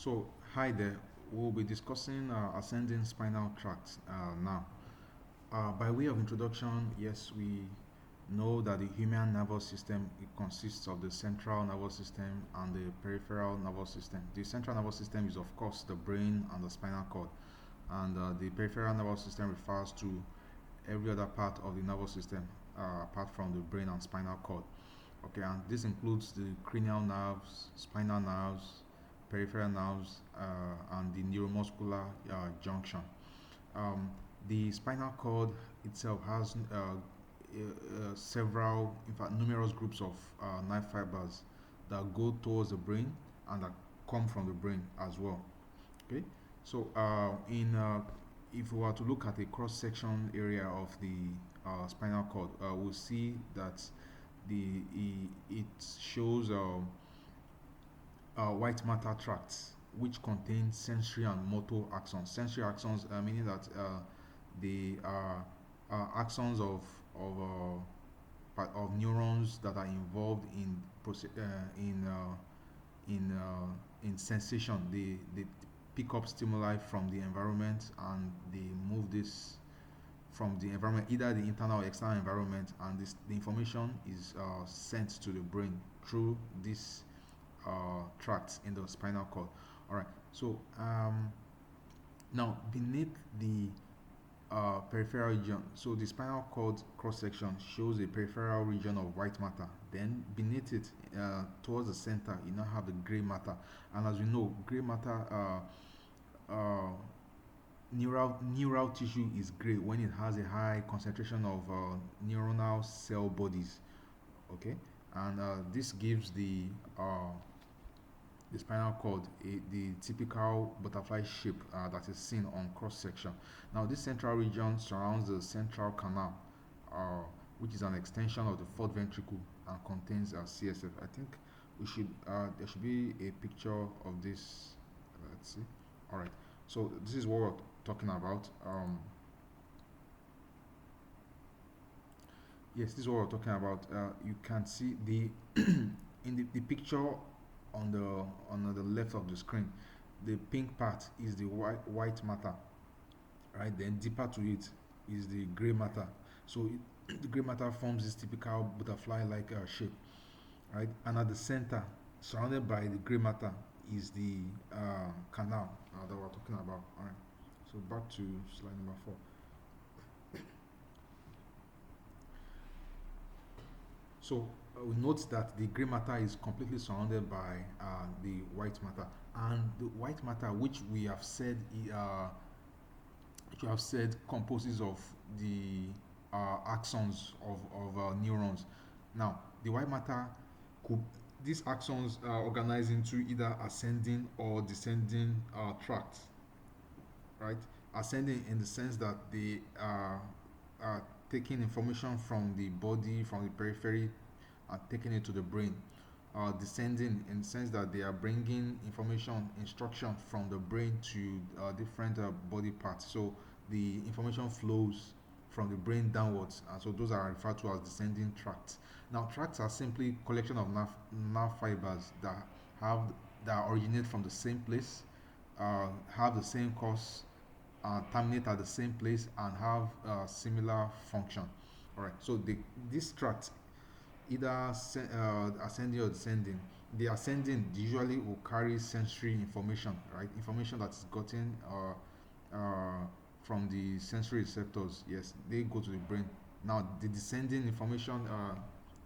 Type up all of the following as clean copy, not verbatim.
So, hi there. We'll be discussing ascending spinal tracts now. By way of introduction, yes, we know that the human nervous system it consists of the central nervous system and the peripheral nervous system. The central nervous system is, of course, the brain and the spinal cord, and the peripheral nervous system refers to every other part of the nervous system apart from the brain and spinal cord. Okay, and this includes the cranial nerves, spinal nerves, peripheral nerves, and the neuromuscular junction. Um, the spinal cord itself has several, in fact, numerous groups of nerve fibers that go towards the brain and that come from the brain as well. Okay, so in if we were to look at a cross section area of the spinal cord, we'll see that it shows white matter tracts which contain sensory and motor axons. Sensory axons meaning that they are axons of neurons that are involved in in sensation. They pick up stimuli from the environment and they move this from the environment, either the internal or external environment, and the information is sent to the brain through this tracts in the spinal cord. All right. So now beneath the peripheral region, so the spinal cord cross section shows a peripheral region of white matter. Then beneath it, towards the center, you now have the gray matter. And as we know, gray matter neural tissue is gray when it has a high concentration of neuronal cell bodies. Okay, and this gives the spinal cord the typical butterfly shape that is seen on cross section. Now, this central region surrounds the central canal, uh, which is an extension of the fourth ventricle and contains CSF. I think we should there should be a picture of this. Let's see. All right. So this is what we're talking about. Yes, this is what we're talking about. You can see the in the picture on the left of the screen. The pink part is the white matter, right? Then deeper to it is the gray matter. So the gray matter forms this typical butterfly-like shape, right? And at the center, surrounded by the gray matter, is the canal that we're talking about. All right. So back to slide number 4. So we note that the gray matter is completely surrounded by the white matter, and the white matter, which we have said composes of the axons of neurons. Now, the white matter could these axons are organized into either ascending or descending tracts, right? Ascending in the sense that they are taking information from the body, from the periphery, and taking it to the brain. Descending in the sense that they are bringing information, instruction from the brain to different body parts. So the information flows from the brain downwards, and so those are referred to as descending tracts. Now, tracts are simply collection of nerve fibers have that originate from the same place, have the same cause, terminate at the same place, and have similar function. All right. So this tract, either ascending or descending, the ascending usually will carry sensory information, right? Information that's gotten from the sensory receptors. Yes, they go to the brain. Now, the descending information,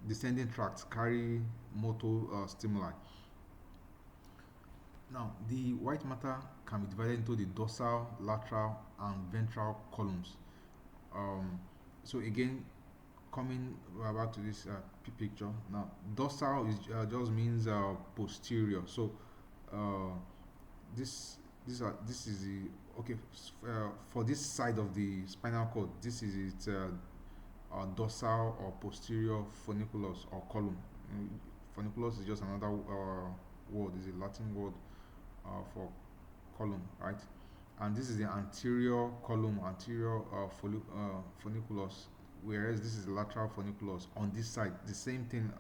descending tracts carry motor stimuli. Now, the white matter can be divided into the dorsal, lateral, and ventral columns. Um, so again, coming back to this picture now, dorsal is just means posterior. So uh, this is the okay for this side of the spinal cord. This is its dorsal or posterior funiculus or column. Funiculus is just another word. Is a Latin word for column, right? And this is the anterior column, anterior funiculus, whereas this is the lateral funiculus on this side. The same thing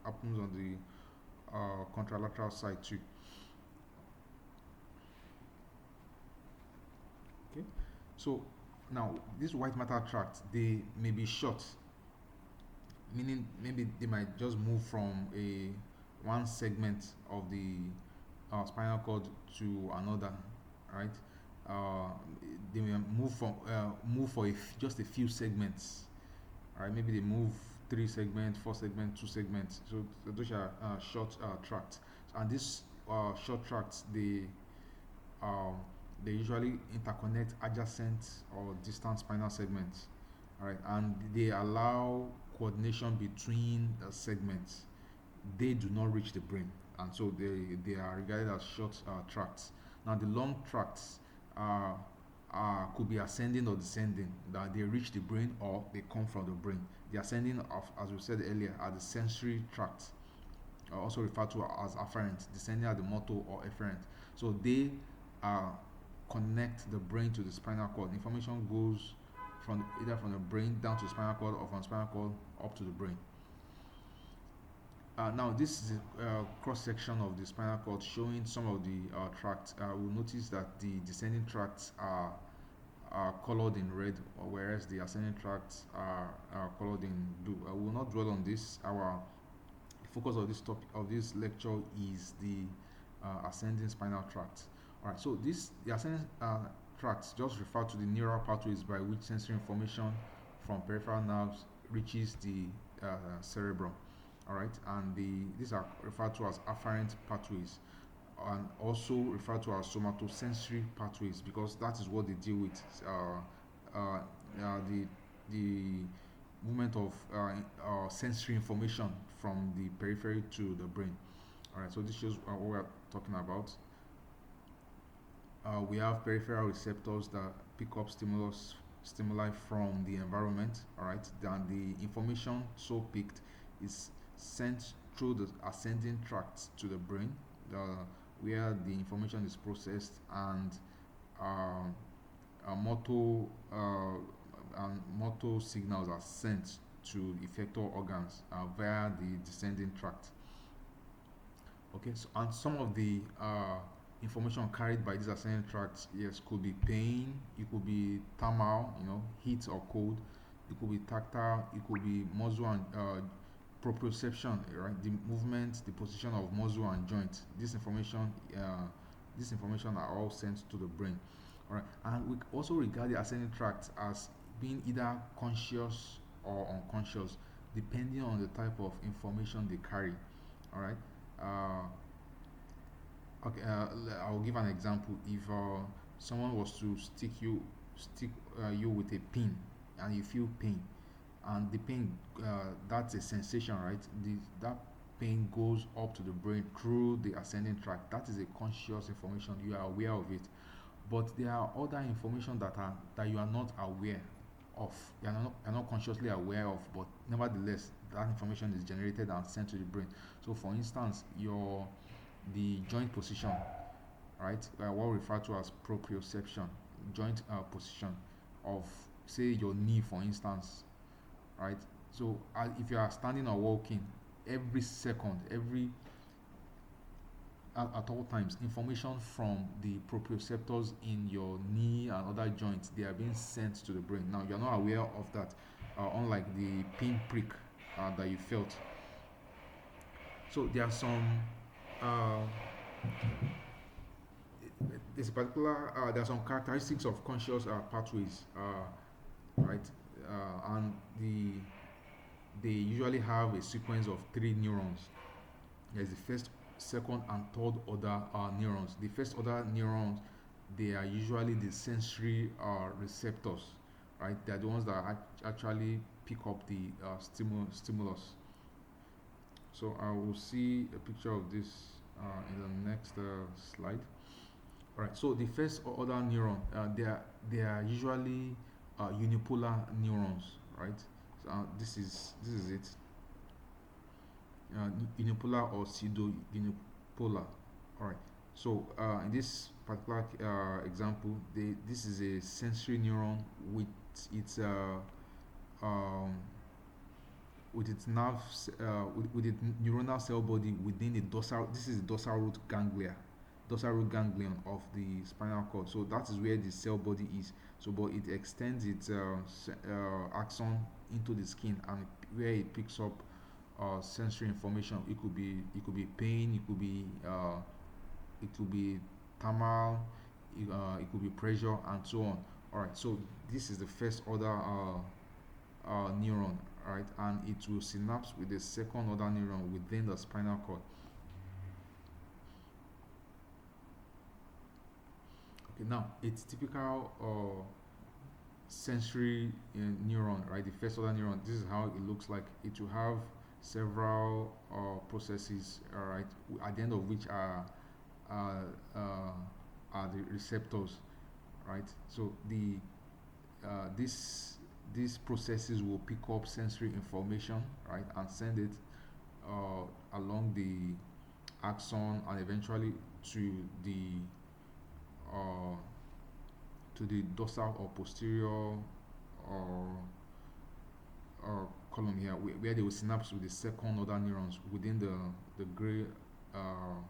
happens on the contralateral side too. Okay. So now these white matter tracts, they may be short, meaning maybe they might just move from a one segment of the spinal cord to another, right? Uh, they may move for just a few segments, right? Maybe they move three segments, four segments, two segments. So those are short tracts, and these short tracts um, they usually interconnect adjacent or distant spinal segments, right? And they allow coordination between segments. They do not reach the brain, and so they are regarded as short tracts. Now, the long tracts uh, could be ascending or descending, that they reach the brain or they come from the brain. The ascending, of, as we said earlier, are the sensory tracts, also referred to as afferent, descending are the motor or efferent. So they uh, connect the brain to the spinal cord. Information goes from either from the brain down to the spinal cord or from spinal cord up to the brain. Now, this is a cross section of the spinal cord showing some of the tracts. We'll notice that the descending tracts are colored in red, whereas the ascending tracts are colored in blue. I will not dwell on this. Our focus of this topic of this lecture is the ascending spinal tract. All right, so the ascending tracts just refer to the neural pathways by which sensory information from peripheral nerves reaches the cerebrum. All right, and these are referred to as afferent pathways, and also referred to as somatosensory pathways, because that is what they deal with. The movement of sensory information from the periphery to the brain. All right, so this shows what we're talking about. We have peripheral receptors that pick up stimuli from the environment. All right, then the information so picked is sent through the ascending tracts to the brain, where the information is processed, and uh, motor motor signals are sent to effector organs via the descending tract. Okay, so and some of the information carried by these ascending tracts, yes, could be pain, it could be thermal, heat or cold, it could be tactile, it could be muscle and proprioception, right? The movement, the position of muscle and joint. This information are all sent to the brain. All right, and we also regard the ascending tract as being either conscious or unconscious, depending on the type of information they carry. All right. Okay. I'll give an example. If someone was to stick you with a pin, and you feel pain, and the pain, that's a sensation, right? That pain goes up to the brain through the ascending tract. That is a conscious information. You are aware of it, but there are other information that you are not aware of. You're not consciously aware of, but nevertheless that information is generated and sent to the brain. So for instance, the joint position, right? What we refer to as proprioception, joint position of, say, your knee, for instance, right? So if you are standing or walking, every second, at all times, information from the proprioceptors in your knee and other joints, they are being sent to the brain. Now, you're not aware of that, unlike the pin prick that you felt. So uh, there are some characteristics of conscious pathways, right? And they usually have a sequence of three neurons. There's the first, second, and third order neurons. The first order neurons, they are usually the sensory receptors, right? They are the ones that actually pick up the stimulus. So I will see a picture of this in the next slide. All right. So the first order neuron, they are usually unipolar neurons, right? So, this is it. Unipolar or pseudo unipolar. All right. So in this particular example, this is a sensory neuron with its um, with its neuronal cell body within the dorsal. This is the dorsal root ganglia. dorsal root ganglion of the spinal cord. So that is where the cell body is. So, but it extends its axon into the skin, and where it picks up sensory information. It could be pain, it could be thermal, it could be pressure, and so on. All right. So this is the first order neuron, right, and it will synapse with the second order neuron within the spinal cord. Okay, now it's typical sensory neuron, right? The first order neuron. This is how it looks like. It will have several processes, all right, at the end of which uh, uh, are the receptors, right? So this these processes will pick up sensory information, right, and send it along the axon, and eventually to the uh, dorsal or posterior or column here, where they will synapse with the second order neurons within the gray uh,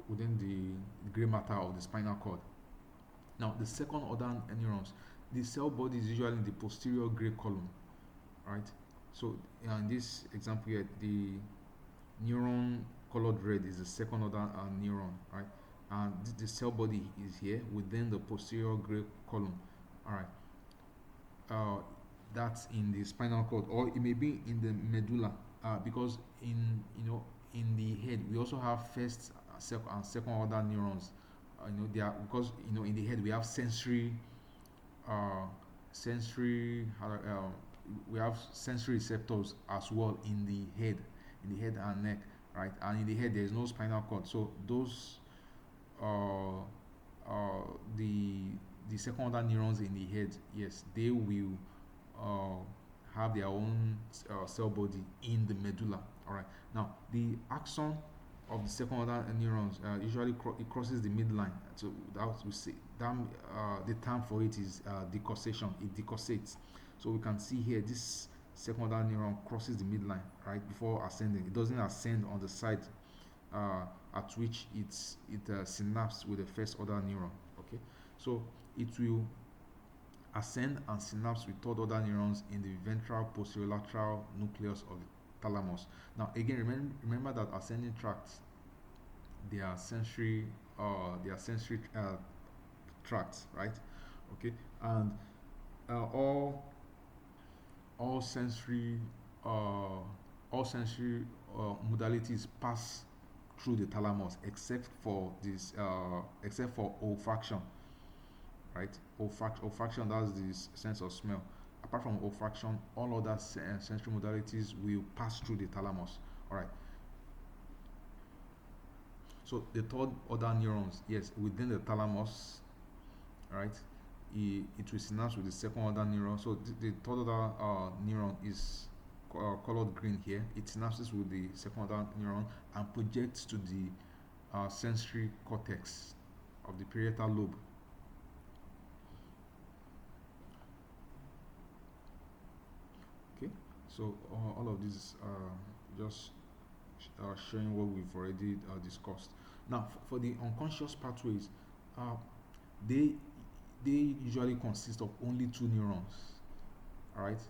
within the gray matter of the spinal cord. Now, the second order neurons, the cell body is usually in the posterior gray column, right? So, in this example here, the neuron colored red is the second order neuron, right? And the cell body is here within the posterior gray column, all right. uh, that's in the spinal cord, or it may be in the medulla, because in the head we also have first, and second order neurons. They are, because in the head we have uh, sensory we have sensory receptors as well in the head and neck, right? And in the head there is no spinal cord, so those uh, the second order neurons in the head, yes, they will uh, have their own cell body in the medulla. All right. Now, the axon of the second order neurons usually it crosses the midline. So that we say that the term for it is decussation. It decussates. So we can see here this second order neuron crosses the midline right before ascending. It doesn't ascend on the side uh, at which it synapses with the first order neuron. Okay, so it will ascend and synapse with third order neurons in the ventral posterolateral nucleus of the thalamus. Now, again, remember that ascending tracts, they are sensory, tracts, right? Okay, and uh, all all sensory uh, modalities pass through the thalamus except for olfaction, right? Olfaction, that's the sense of smell. Apart from olfaction, all other sensory modalities will pass through the thalamus. All right. So the third order neurons, yes, within the thalamus, right? It will synapse with the second order neuron. So the third order neuron is colored green here. It synapses with the second order neuron and projects to the sensory cortex of the parietal lobe. Okay, so all of these just showing what we've already discussed. Now, for the unconscious pathways, uh, they they usually consist of only two neurons. All right.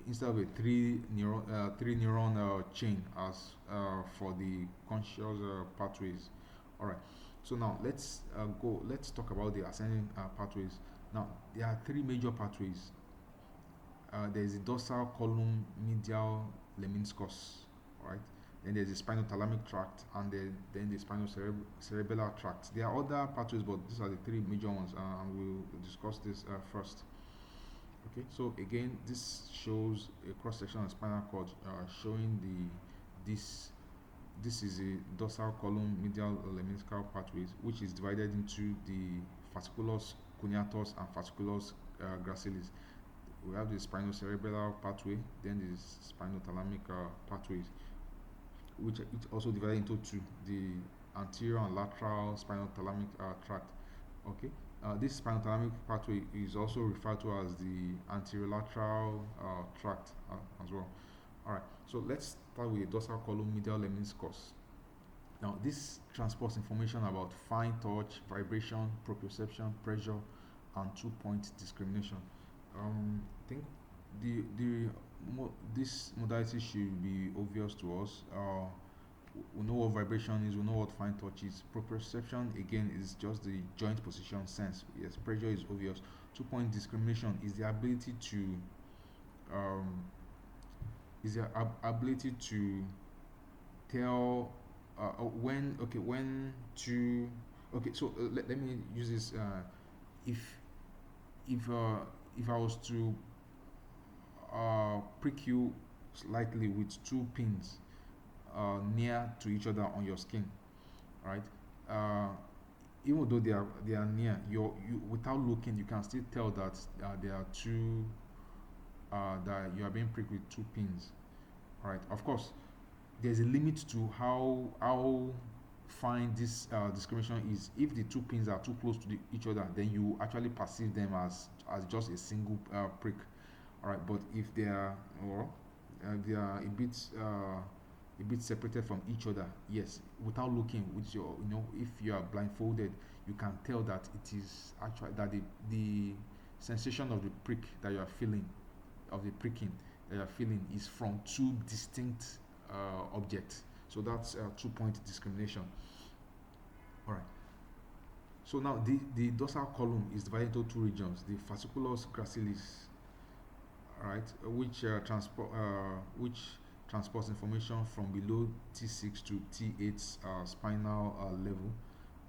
Instead of a three neuron chain as for the conscious pathways. All right. So now let's talk about the ascending pathways. Now, there are three major pathways. There is the dorsal column medial lemniscus, right? Then there's the spinothalamic tract, and then the cerebellar tract. There are other pathways, but these are the three major ones, and we'll discuss this first. Okay, so again, this shows a cross section of spinal cord, showing this this is a dorsal column medial lemniscal pathways, which is divided into the fasciculus cuneatus and fasciculus gracilis. We have the spinocerebellar pathway, then the spinothalamic pathways, which also divided into two: the anterior and lateral spinothalamic tract. Okay, this spinothalamic pathway is also referred to as the anterolateral tract as well. All right, so let's start with the dorsal column medial lemniscus. Now, this transports information about fine touch, vibration, proprioception, pressure, and two-point discrimination. I think this modality should be obvious to us. We know what vibration is, we know what fine touch is. Proprioception again is just the joint position sense. Yes, pressure is obvious. Two-point discrimination is the ability to um, ability to tell when to so let me use this if if uh, if I was to prick you slightly with two pins near to each other on your skin, right? uh, Even though they are near, you without looking you can still tell that there are two that you are being pricked with two pins, right? Of course, there's a limit to how fine this discrimination is. If the two pins are too close to each other, then you actually perceive them as just a single prick. All right, but if they are they are a bit separated from each other, yes, without looking with your, if you are blindfolded, you can tell that it is actually that the sensation of the prick that you are feeling, of the pricking that you are feeling, is from two distinct objects. So that's two-point discrimination. All right. So now the dorsal column is divided into two regions: the fasciculus gracilis, right, which transports information from below T6 to T8 spinal level.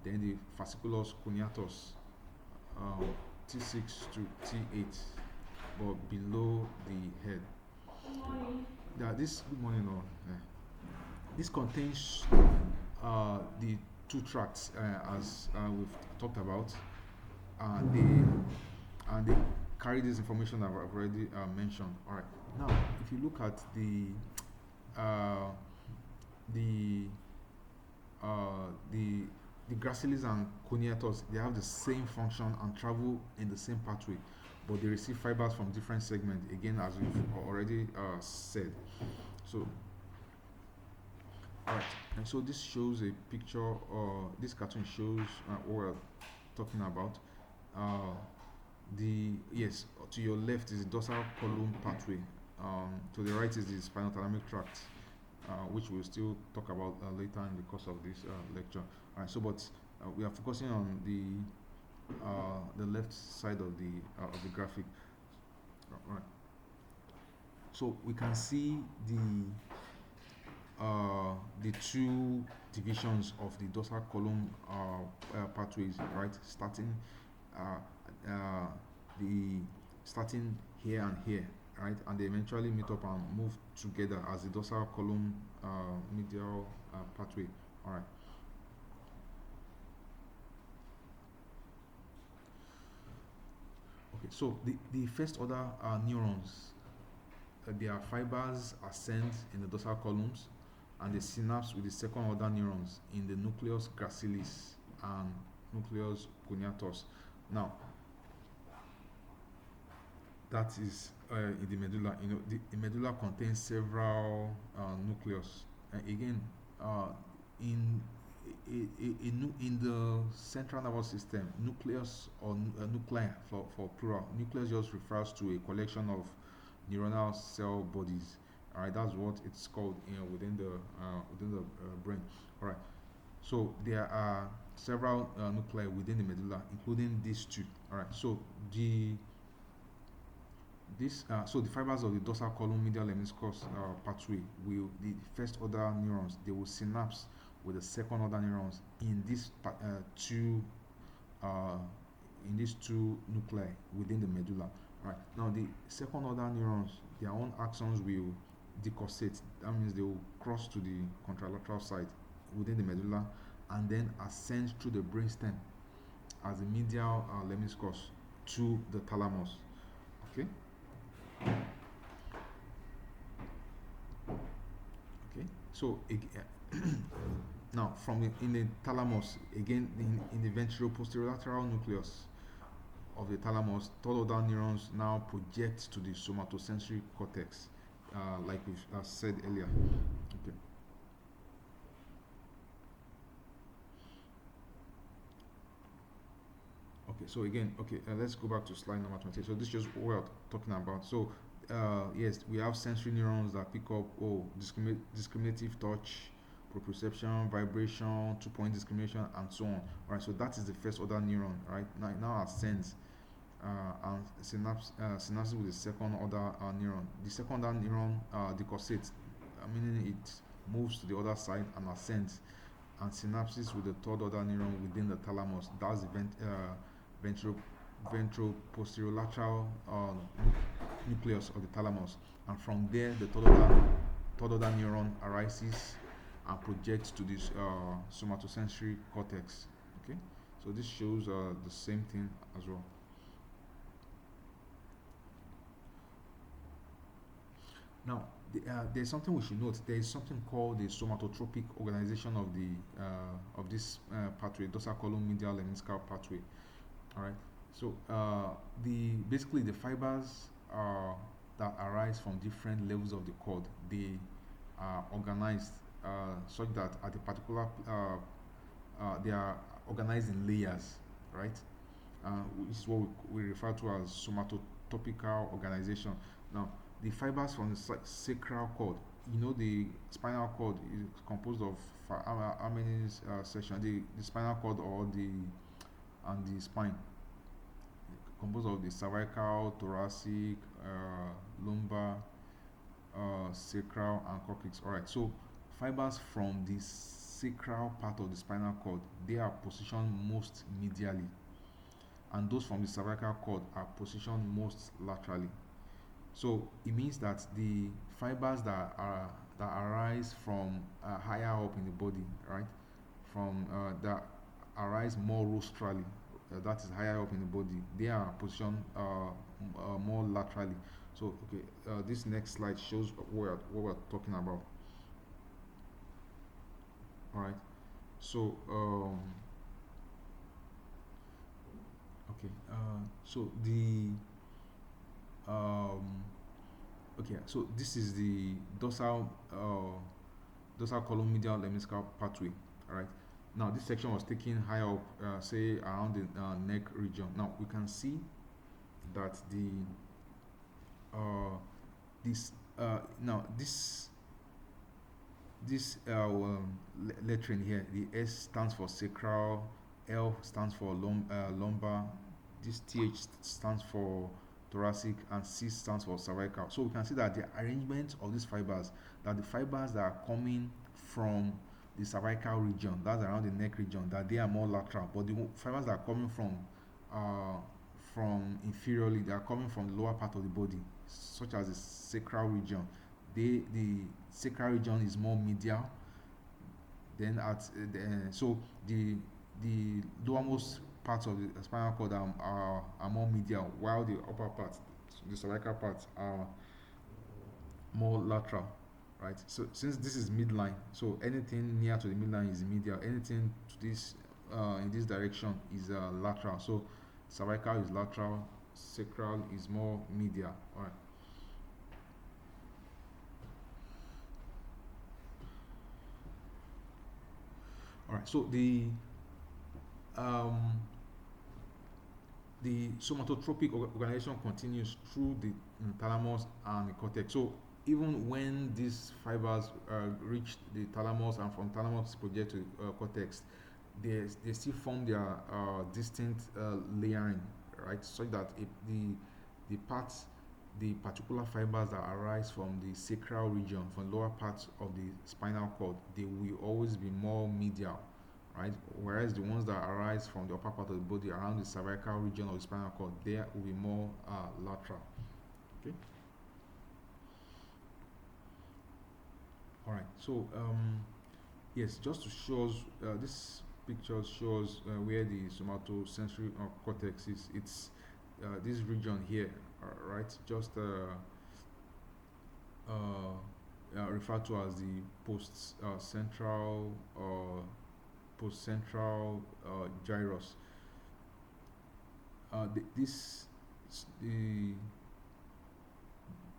Then the fasciculus cuneatus, um, T6 to T8, but below the head. Yeah, this good morning, all. This contains the two tracts, as we've talked about. They carry this information that I've already mentioned. All right. Now, if you look at uh, the the gracilis and coniatus, they have the same function and travel in the same pathway, but they receive fibers from different segments. Again, as we've already said. So, all right. And so this shows a picture. This cartoon shows what we're talking about. Uh, the Yes, to your left is the dorsal column pathway. To the right is the spinal thalamic tract, which we'll still talk about later in the course of this lecture. All right. So, but we are focusing on the left side of the graphic. All right. So we can see the two divisions of the dorsal column pathways, right? Uh, uh, the starting here and here, right, and they eventually meet up and move together as the dorsal column medial pathway. All right. Okay. So the first order neurons, their fibers ascend in the dorsal columns, and they synapse with the second order neurons in the nucleus gracilis and nucleus cuneatus. Now, that is in the medulla. The medulla contains several nucleus. Again, in in the central nervous system, nucleus or nuclei for plural, nucleus just refers to a collection of neuronal cell bodies. All right, that's what it's called, within the brain. All right. So there are several nuclei within the medulla, including these two. All right. So the fibers of the dorsal column medial lemniscus pathway the first order neurons, they will synapse with the second order neurons two uh, in these two nuclei within the medulla. Right. Now the second order neurons, their own axons will decussate. That means they will cross to the contralateral side within the medulla and then ascend through the brainstem as the medial lemniscus to the thalamus. Okay. Okay. So now in the thalamus, again in the ventriposterolateral nucleus of the thalamus, third order neurons now project to the somatosensory cortex, like we've said earlier. Okay. Okay, so again, okay, let's go back to slide number 20. So this is just what we're talking about. So yes, we have sensory neurons that pick up discriminative touch, proprioception, vibration, 2 point discrimination, and so on. All right, so that is the first order neuron. Right now, our sense and synapses with the second order neuron. The second order neuron decussates, meaning it moves to the other side and ascends, and synapses with the third order neuron within the thalamus. That's the ventro ventroposterolateral nucleus of the thalamus, and from there the third order neuron arises and projects to this somatosensory cortex. Okay, so this shows the same thing as well. Now, there's something we should note. There is something called the somatotropic organization of this pathway, dorsal column medial lemniscal pathway. All right. So the basically the fibers that arise from different levels of the cord, they are organized such that at a particular they are organized in layers, right? Which is what we refer to as somatotopical organization. Now, the fibers from the sacral cord, the spinal cord is composed of how many sections? The spinal cord or the and the spine composed of the cervical, thoracic, lumbar, sacral, and coccyx. All right. So fibers from the sacral part of the spinal cord, they are positioned most medially, and those from the cervical cord are positioned most laterally. So it means that the fibers that arise from higher up in the body, right, from that arise more rostrally, that is higher up in the body, they are positioned more laterally. So okay, this next slide shows what we're talking about. All right. So okay. So the um, okay. So this is the dorsal column medial lemniscal pathway. All right. Now this section was taken high up, say around the neck region. Now we can see that the this now this lettering here, the S stands for sacral, L stands for lumbar, this TH stands for thoracic, and C stands for cervical. So we can see that the arrangement of these fibers, that the fibers that are coming from the cervical region, that's around the neck region, that they are more lateral, but the fibers that are coming from inferiorly, they are coming from the lower part of the body, such as the sacral region. The sacral region is more medial. Then so the lowermost parts of the spinal cord are more medial, while the upper part, the cervical part, are more lateral, right? So since this is midline, so anything near to the midline is medial. Anything to this in this direction is lateral. So cervical is lateral, sacral is more medial. All right. All right. So um, the somatotropic organization continues through the thalamus and the cortex. So even when these fibers reach the thalamus and from thalamus project to cortex, they still form their distinct layering, right? So that the parts, the particular fibers that arise from the sacral region, from lower parts of the spinal cord, they will always be more medial, right? Whereas the ones that arise from the upper part of the body around the cervical region of the spinal cord, they will be more lateral. Okay. All right. So yes, just to show us, this picture shows where the somatosensory cortex is. It's this region here, right? Just referred to as the post-central gyrus. This the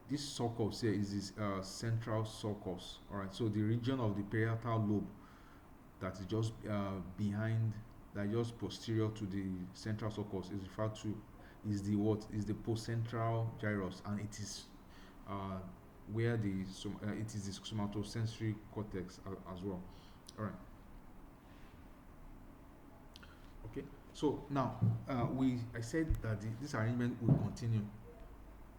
this sulcus here is this central sulcus. All right. So the region of the parietal lobe that is just behind that are just posterior to the central sulcus is referred to is the what is the postcentral gyrus, and it is uh, where it is the somatosensory cortex as well. All right. Okay. So now we I said that this arrangement will continue,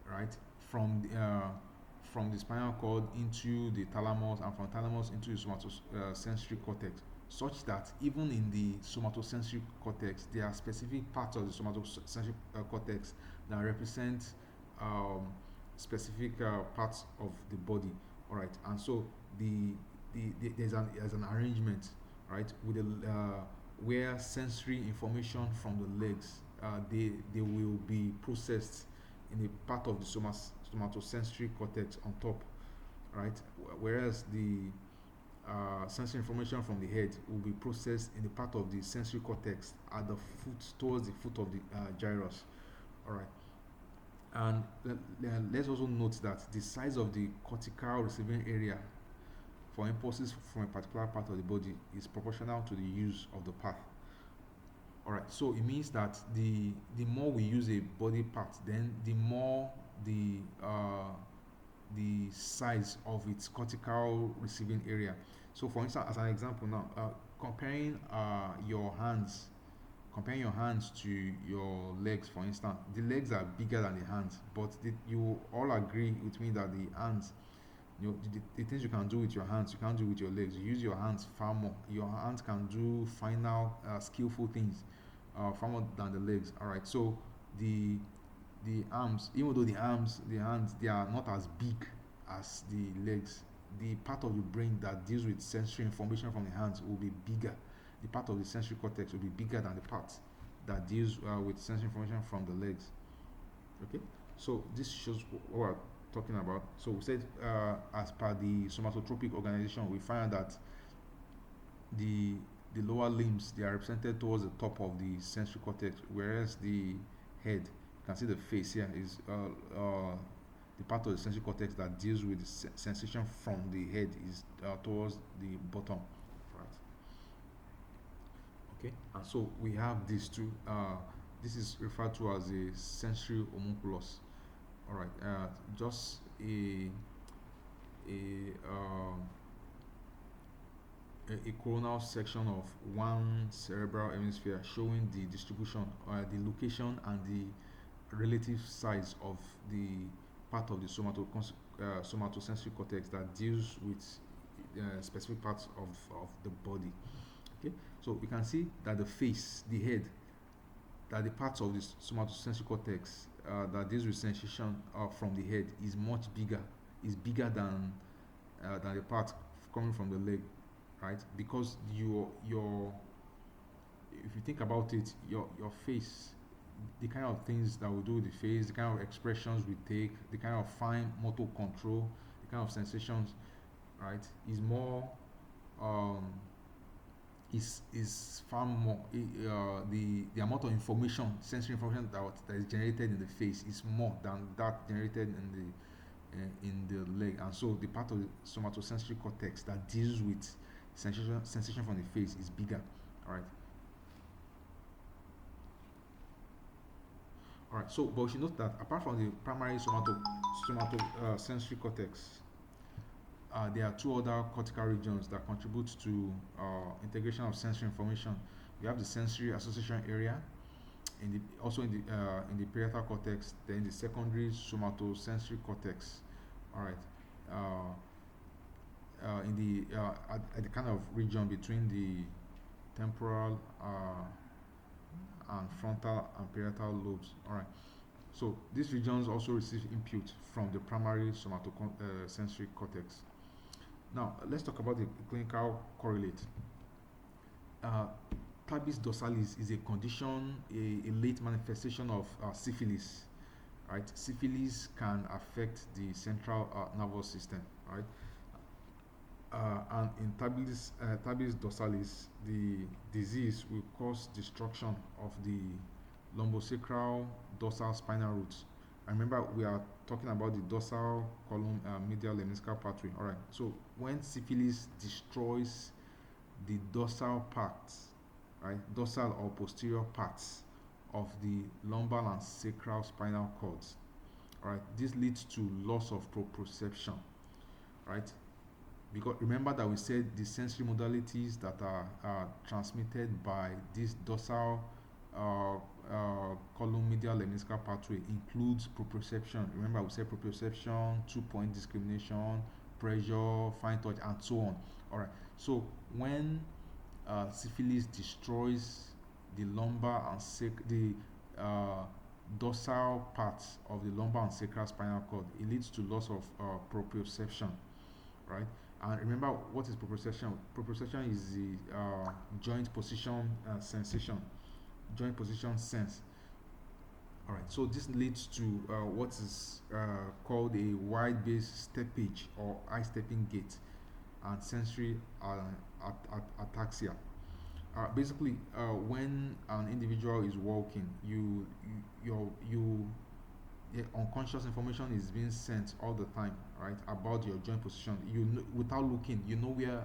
right, from the spinal cord into the thalamus, and from thalamus into the somatosensory cortex, such that even in the somatosensory cortex there are specific parts of the somatosensory cortex that represent um, specific parts of the body. All right, and so there's an arrangement, right, with the where sensory information from the legs, they will be processed in a part of the somatosensory cortex on top, right? Whereas the sensory information from the head will be processed in the part of the sensory cortex at the foot, towards the foot of the gyrus. All right. And let's also note that the size of the cortical receiving area for impulses from a particular part of the body is proportional to the use of the path. All right, so it means that the more we use a body part, then the more the the size of its cortical receiving area. So, for instance, as an example now, comparing your hands, comparing your hands to your legs, for instance, the legs are bigger than the hands, but you all agree with me that the hands, the things you can do with your hands, you can't do with your legs. You use your hands far more. Your hands can do final, skillful things far more than the legs. All right. So the arms, even though the hands, they are not as big as the legs. The part of the brain that deals with sensory information from the hands will be bigger. The part of the sensory cortex will be bigger than the part that deals with sensory information from the legs. Okay, so this shows what we're talking about. So we said, as per the somatotropic organization, we find that the the lower limbs, they are represented towards the top of the sensory cortex, whereas the head, you can see the face here, is the part of the sensory cortex that deals with the sensation from the head is towards the bottom, right? Okay, and so we have these two. This is referred to as a sensory homunculus. All right, just a a coronal section of one cerebral hemisphere showing the distribution, the location, and the relative size of the part of the somatosensory cortex that deals with specific parts of the body. Okay, so we can see that the face, the head, that the parts of the somatosensory cortex that deals with sensation from the head is bigger than the part coming from the leg, right? Because your if you think about it, your face, the kind of things that we do with the face, the kind of expressions we take, the kind of fine motor control, the kind of sensations, right, is more um is far more the amount of information, sensory information that is generated in the face is more than that generated in the leg, and so the part of the somatosensory cortex that deals with sensation from the face is bigger. All right. All right. So, but we should note that apart from the primary sensory cortex, there are two other cortical regions that contribute to integration of sensory information. We have the sensory association area, also in the parietal cortex, then the secondary somatosensory cortex. All right. In at the kind of region between the temporal and frontal and parietal lobes. All right. So these regions also receive input from the primary somatosensory cortex. Now let's talk about the clinical correlate. Uh, Tabes dorsalis is a condition, a late manifestation of syphilis. Right, syphilis can affect the central nervous system. Right, and in tabes dorsalis, the disease will cause destruction of the lumbosacral dorsal spinal roots. And remember, we are talking about the dorsal column medial lemniscal pathway. All right. So when syphilis destroys the dorsal part, right, dorsal or posterior parts of the lumbar and sacral spinal cords. Right, this leads to loss of proprioception. Right, because remember that we said the sensory modalities that are transmitted by this dorsal uh, column medial lemniscal pathway includes proprioception. Remember we said proprioception, 2 point discrimination, pressure, fine touch, and so on. All right, so when syphilis destroys the lumbar and the dorsal parts of the lumbar and sacral spinal cord, it leads to loss of proprioception, right? And remember, what is proprioception? Proprioception is the joint position sensation, joint position sense. All right. So this leads to what is called a wide-based steppage or eye-stepping gait and sensory ataxia. Basically, when an individual is walking, unconscious information is being sent all the time, right, about your joint position. You know, without looking, you know where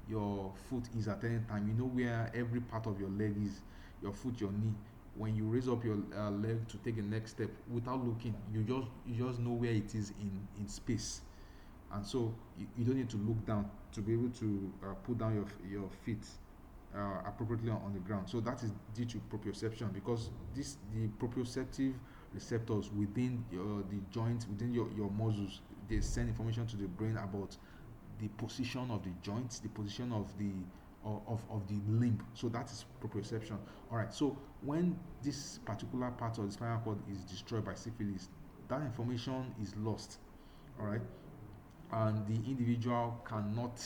your foot is at any time. You know where every part of your leg is, your foot, your knee. When you raise up your leg to take the next step, without looking, you just know where it is in space, and so you don't need to look down to be able to put down your feet appropriately on the ground. So that is due to proprioception, because the proprioceptive receptors within the joint, within your muscles, they send information to the brain about the position of the joints, the position of the limb. So that is proprioception. All right, so when this particular part of the spinal cord is destroyed by syphilis, that information is lost. All right, and the individual cannot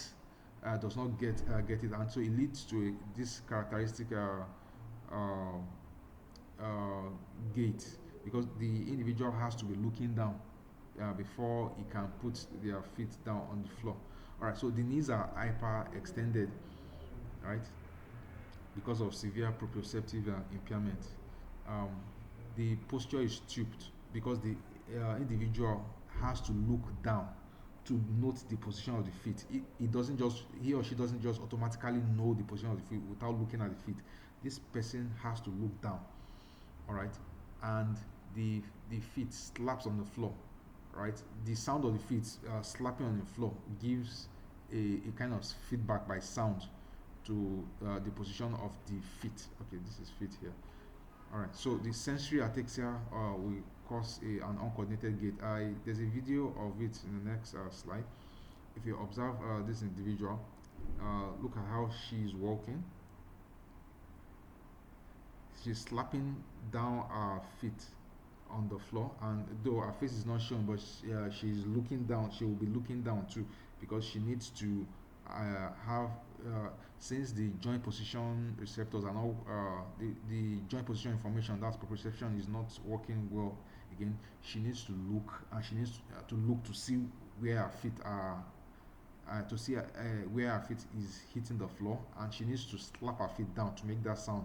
does not get it, and so it leads to this characteristic uh, uh, gait, because the individual has to be looking down before he can put their feet down on the floor. All right, so the knees are hyper extended, right, because of severe proprioceptive impairment. Um, the posture is stooped because the individual has to look down to note the position of the feet. He or she doesn't just automatically know the position of the feet without looking at the feet. This person has to look down, all right, and the feet slaps on the floor, right. The sound of the feet slapping on the floor gives a kind of feedback by sound to the position of the feet. Okay, this is feet here. All right, so the sensory ataxia will cause an uncoordinated gait. There's a video of it in the next slide. If you observe this individual, look at how she's walking. She's slapping down her feet on the floor, and though her face is not shown, but she's looking down. She will be looking down too, because she needs to have since the joint position receptors are not the joint position information, that's proprioception, is not working well again. She needs to look, and she needs to look to see where her feet are, to see where her feet is hitting the floor, and she needs to slap her feet down to make that sound,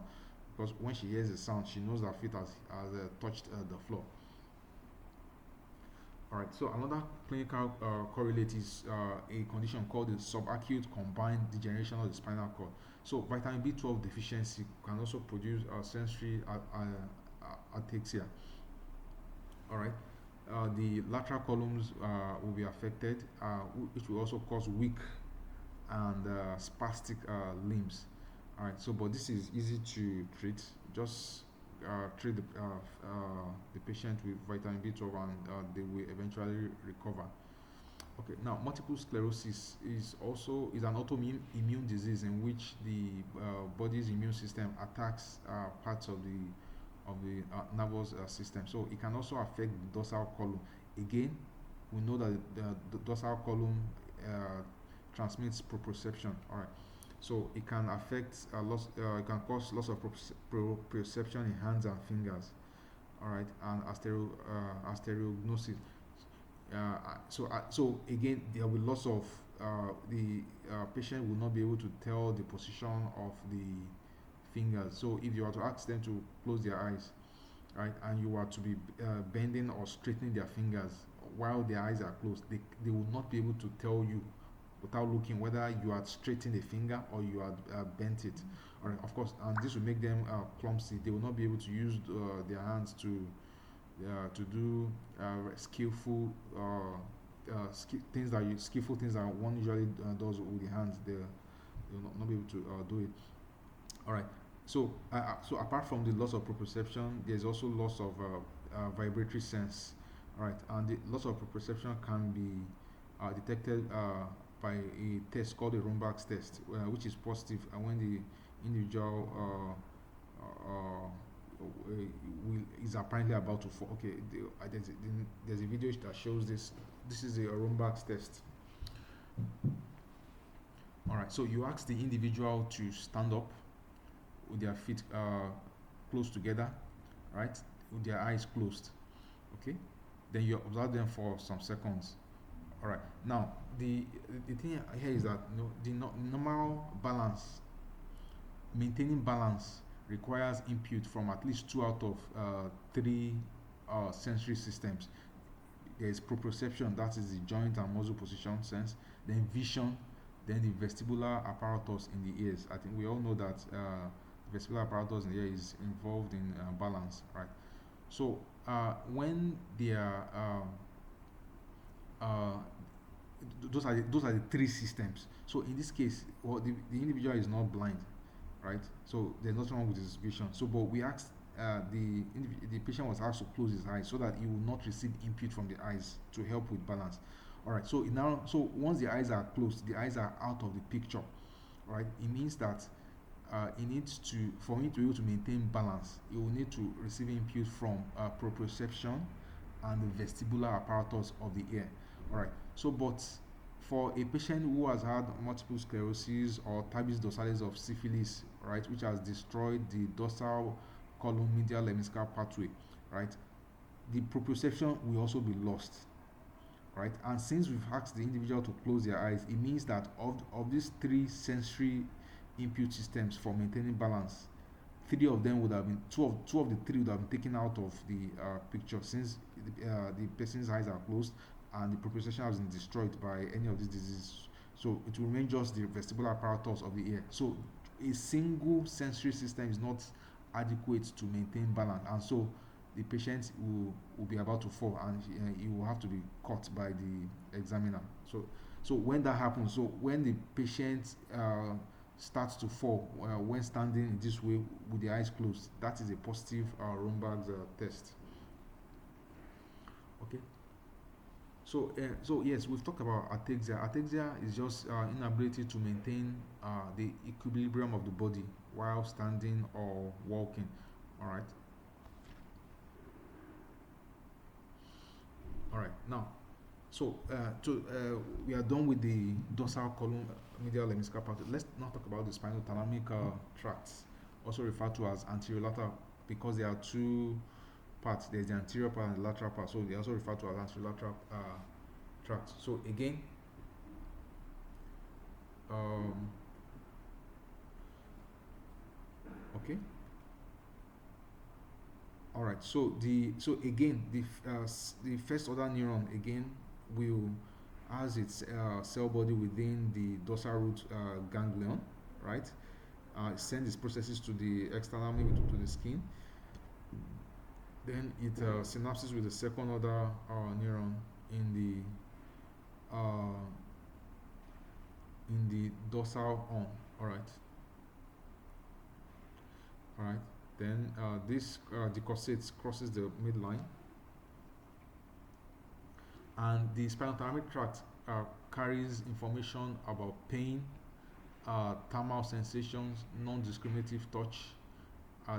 because when she hears the sound, she knows her feet has touched the floor. All right, so another clinical correlate is a condition called the subacute combined degeneration of the spinal cord. So vitamin B12 deficiency can also produce sensory ataxia. All right, the lateral columns will be affected, which will also cause weak and spastic limbs. All right, so but this is easy to treat. Just treat the patient with vitamin B12, and they will eventually recover. Okay, now multiple sclerosis is an autoimmune immune disease in which the body's immune system attacks parts of the nervous system. So it can also affect the dorsal column. Again, we know that the dorsal column transmits proprioception. All right, so it can affect loss. It can cause loss of proprioception in hands and fingers. All right, and asterognosis. So again, there will be loss of the patient will not be able to tell the position of the fingers. So if you are to ask them to close their eyes, right, and you are to be bending or straightening their fingers while their eyes are closed, they will not be able to tell you without looking whether you are straightened a finger or you are bent it. All right, of course, and this will make them clumsy. They will not be able to use their hands to do skillful things that one usually does with the hands. They will not be able to do it. All right. So apart from the loss of proprioception, there's also loss of vibratory sense. All right, and the loss of proprioception can be detected by a test called the Rombax test, which is positive, and when the individual is apparently about to fall. Okay, there's a video that shows this. This is a Rombax test. All right, so you ask the individual to stand up with their feet close together, right, with their eyes closed. Okay, then you observe them for some seconds. All right, now the thing here is that the normal balance, maintaining balance requires input from at least two out of three sensory systems. There is proprioception, that is the joint and muscle position sense, then vision, then the vestibular apparatus in the ears. I think we all know that vestibular apparatus in the ear is involved in balance, right? So when they are uh, those are the three systems. So in this case, well, the individual is not blind, right? So there's nothing wrong with his vision. So, but we asked the patient was asked to close his eyes so that he will not receive input from the eyes to help with balance. All right. So once the eyes are closed, the eyes are out of the picture, right? It means that he needs to, for him to be able to maintain balance, he will need to receive input from proprioception and the vestibular apparatus of the ear. All right. So, but for a patient who has had multiple sclerosis or tabes dorsalis of syphilis, right, which has destroyed the dorsal column medial lemniscal pathway, right, the proprioception will also be lost, right? And since we've asked the individual to close their eyes, it means that of these three sensory input systems for maintaining balance, three of them would have been two of the three would have been taken out of the picture, since the person's eyes are closed and the proprioception has been destroyed by any of these diseases. So it will remain just the vestibular apparatus of the ear. So a single sensory system is not adequate to maintain balance, and so the patient will be about to fall, and he will have to be caught by the examiner. So when that happens, so when the patient starts to fall when standing in this way with the eyes closed, that is a positive Romberg's test. Okay. So yes, we've talked about ataxia. Ataxia is just inability to maintain the equilibrium of the body while standing or walking. All right. All right. Now, we are done with the dorsal column medial lemniscal pathway. Let's now talk about the spinal thalamic tracts, also referred to as anterolateral, because there are two parts. There's the anterior part and the lateral part. So they also refer to as anterolateral tract. So again, okay. All right. The first order neuron again will has its cell body within the dorsal root ganglion, right? It sends its processes to the external, maybe to the skin. Then it synapses with the second order neuron uh, in the dorsal horn. All right. All right. Then this decussate crosses the midline, and the spinal thalamic tract carries information about pain, thermal sensations, non-discriminative touch,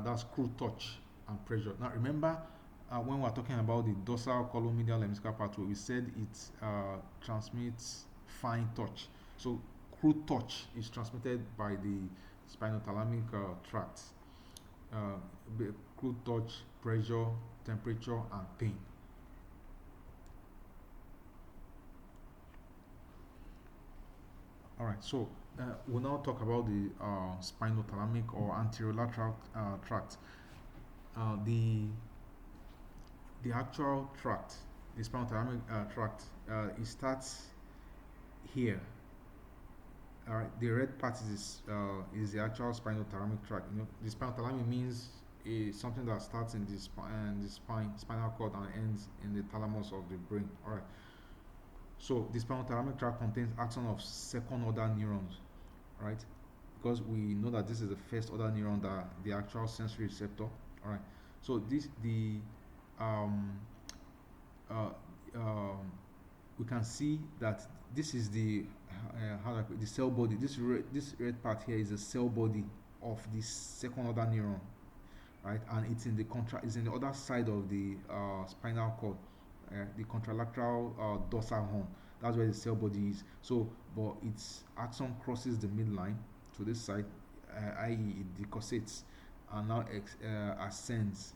that's crude touch, and pressure. Now remember, when we're talking about the dorsal column medial lemniscal pathway, we said it transmits fine touch. So crude touch is transmitted by the spinal thalamic tract. Crude touch, pressure, temperature, and pain. All right, so we'll now talk about the spinal thalamic or anterolateral tract. The actual tract, the spinal thalamic tract, it starts here. All right, the red part is the actual spinal thalamic tract. The spinal thalamic means something that starts in the spinal cord and ends in the thalamus of the brain. All right. So the spinal thalamic tract contains axon of second order neurons, right? Because we know that this is the first order neuron, that the actual sensory receptor. All right. So um, uh, um, we can see that this is the how do I put it, the cell body. This red part here is the cell body of the second order neuron, right? And it's in the other side of the spinal cord, the contralateral dorsal horn. That's where the cell body is. So, but its axon crosses the midline to this side, i.e., it decussate and now ascends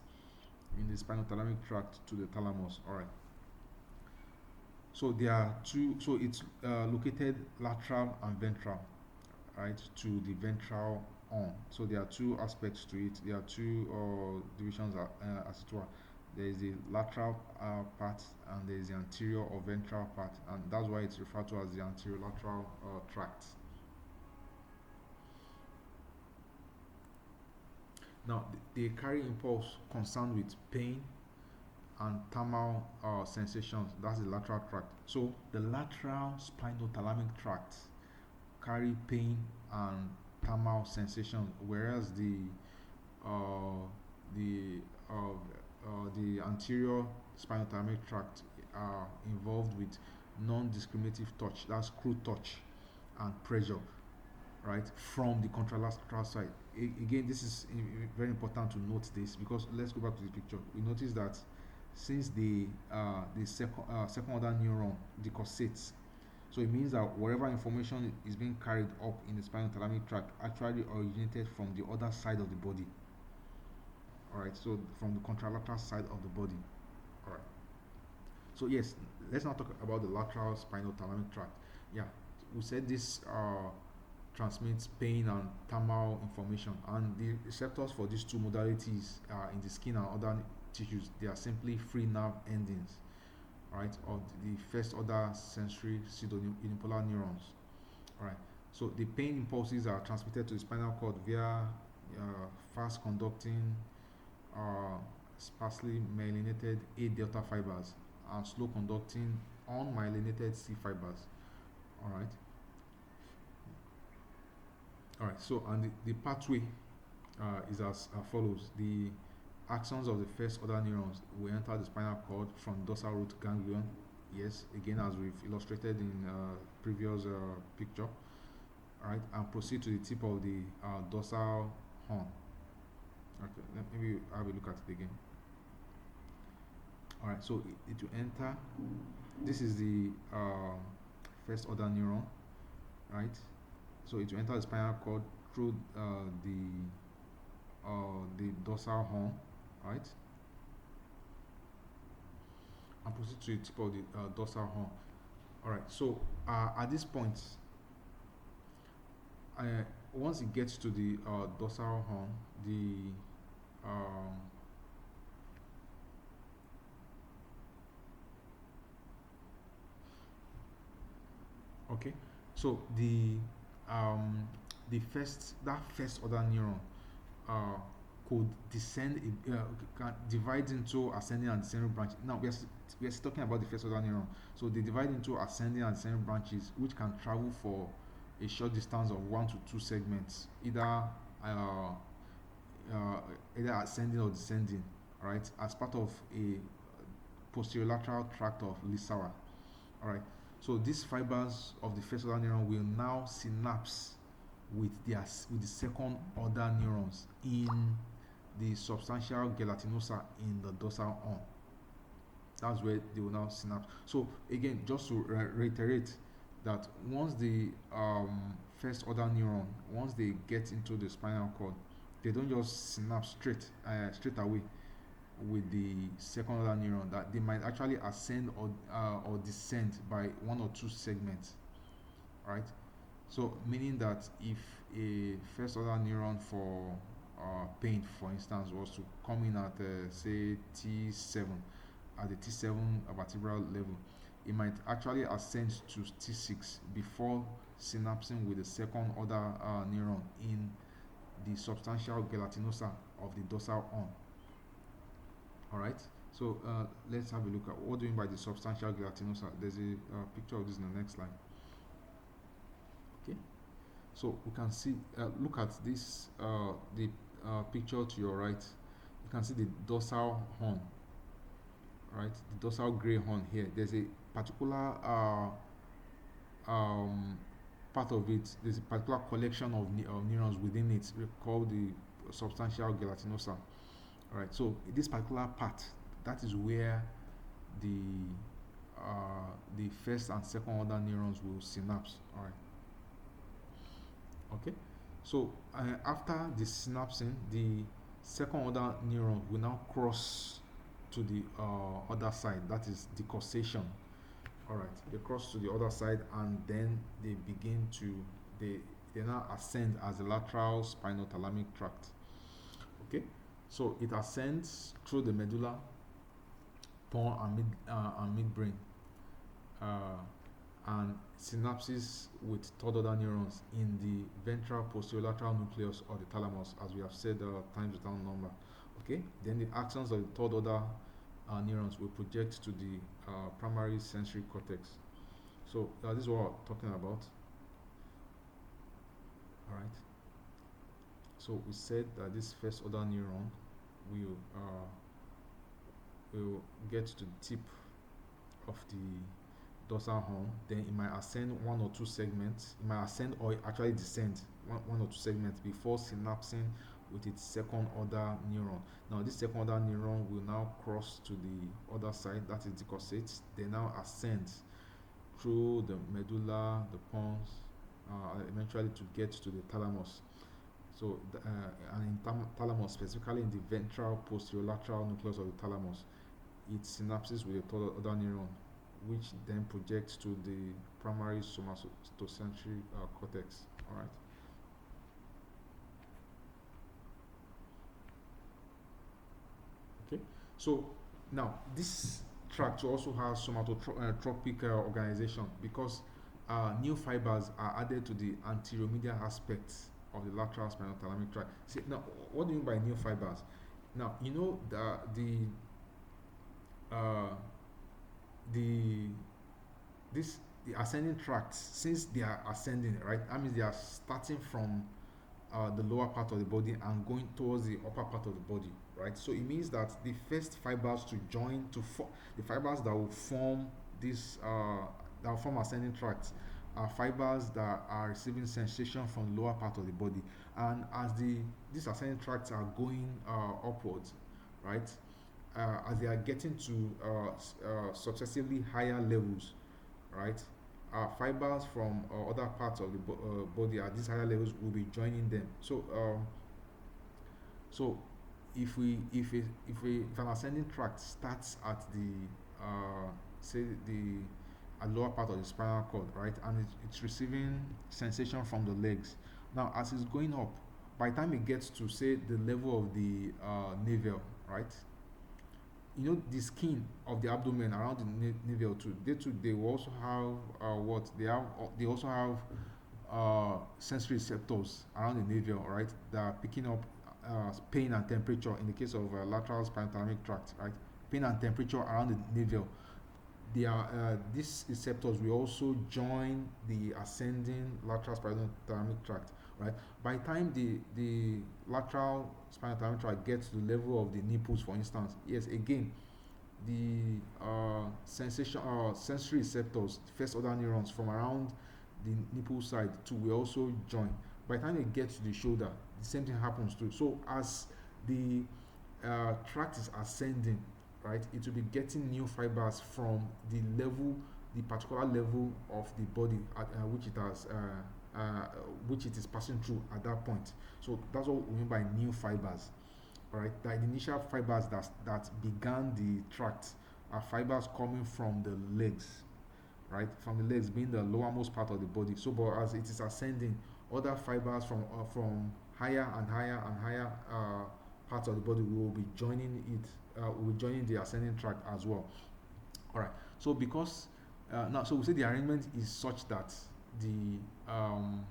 in the spinal thalamic tract to the thalamus. All right. So there are two. So it's located lateral and ventral, right, to the ventral horn. So there are two aspects to it. There are two divisions, as it were. There is the lateral part and there is the anterior or ventral part, and that's why it's referred to as the anterolateral tract. Now, they carry impulse concerned with pain and thermal sensations. That's the lateral tract. So the lateral spinal thalamic tract carry pain and thermal sensation, whereas uh, the uh, the anterior spinal thalamic tract are involved with non-discriminative touch. That's crude touch and pressure, right, from the contralateral side. Again, this is very important to note this, because let's go back to the picture. We notice that since second order neuron decussates, so it means that whatever information is being carried up in the spinal thalamic tract actually originated from the other side of the body. All right, so from the contralateral side of the body. All right. So yes, let's now talk about the lateral spinal thalamic tract. Yeah, we said this transmits pain and thermal information, and the receptors for these two modalities in the skin and other tissues, they are simply free nerve endings, right, of the first order sensory pseudounipolar neurons. All right. So the pain impulses are transmitted to the spinal cord via fast conducting sparsely myelinated A delta fibers and slow conducting unmyelinated C fibers. All right. All right. So, and the pathway is as follows. The axons of the first order neurons will enter the spinal cord from dorsal root ganglion. Yes, again, as we've illustrated in previous picture. All right, and proceed to the tip of the dorsal horn. Okay, let me have a look at it again. All right, so it will enter. This is the first order neuron, right? So it will enter the spinal cord through the dorsal horn, right? And proceed to the tip of the dorsal horn. All right. So at this point, once it gets to the dorsal horn, the um, okay. So um, the first order neuron uh, could can divide into ascending and descending branches. Now we are still talking about the first order neuron. So they divide into ascending and descending branches, which can travel for a short distance of 1 to 2 segments, either ascending or descending, right, as part of a posterolateral tract of Lissauer. All right. So these fibers of the first order neuron will now synapse with the second order neurons in the substantial gelatinosa in the dorsal horn. That's where they will now synapse. So again, just to reiterate that once the first order neuron, once they get into the spinal cord, they don't just synapse straight away with the second order neuron. That they might actually ascend or descend by 1 or 2 segments, right? So meaning that if a first order neuron for pain, for instance, was to come in at say T7, at the T7 vertebral level, it might actually ascend to T6 before synapsing with the second order neuron in the substantial gelatinosa of the dorsal horn. All right. So let's have a look at what do you mean by the substantial gelatinosa. There's a picture of this in the next slide. Okay. So we can see. Look at this. The picture to your right. You can see the dorsal horn. Right. The dorsal gray horn here. There's a particular part of it. There's a particular collection of neurons within it called the substantial gelatinosa. All right. So this particular part, that is where the first and second order neurons will synapse. All right. Okay. So after the synapsing, the second order neuron will now cross to the other side. That is decussation. All right. They cross to the other side, and then they begin to they now ascend as the lateral spinothalamic tract. Okay. So it ascends through the medulla, pons, and midbrain, and synapses with third order neurons in the ventral posterolateral nucleus of the thalamus, as we have said times without number. Okay, then the axons of the third order neurons will project to the primary sensory cortex. So this is what we're talking about. All right. So we said that this first order neuron will get to the tip of the dorsal horn. Then it might ascend one or two segments. It might ascend or actually descend one or two segments before synapsing with its second order neuron. Now this second order neuron will now cross to the other side, that is decussate. They now ascend through the medulla, the pons, eventually to get to the thalamus. So and in thalamus, specifically in the ventral posterolateral nucleus of the thalamus, it synapses with the third order neuron, which then projects to the primary somatosensory cortex. All right. Okay. So now this tract also has somatotropic organization because new fibers are added to the anteromedial aspects of the lateral spinothalamic tract. See, now, what do you mean by new fibers? Now, you know the ascending tracts, since they are ascending, right? That means they are starting from the lower part of the body and going towards the upper part of the body, right? So it means that the first fibers to join the fibers that will form this that will form ascending tracts are fibers that are receiving sensation from the lower part of the body, and as these ascending tracts are going upwards, right, as they are getting to successively higher levels, right, fibers from other parts of the body at these higher levels will be joining them. So if an ascending tract starts at the say the lower part of the spinal cord, right, and it's receiving sensation from the legs. Now, as it's going up, by the time it gets to say the level of the navel, right, you know the skin of the abdomen around the navel too. They will also have they also have sensory receptors around the navel, right, that are picking up pain and temperature in the case of lateral spinothalamic tract, right, pain and temperature around the navel. These receptors will also join the ascending lateral spinothalamic tract, right. By the time the lateral spinothalamic tract gets to the level of the nipples, for instance, yes, again, the sensory receptors, first order neurons from around the nipple side too will also join. By the time they get to the shoulder, the same thing happens too. So as the tract is ascending, right, it will be getting new fibers from the particular level of the body at which it is passing through at that point. So that's what we mean by new fibers. All right, the initial fibers that began the tract are fibers coming from the legs, right, from the legs being the lowermost part of the body. So, but as it is ascending, other fibers from higher and higher and higher parts of the body will be joining it. Will be joining the ascending tract as well. All right. So because Now, so we say the arrangement is such that the um,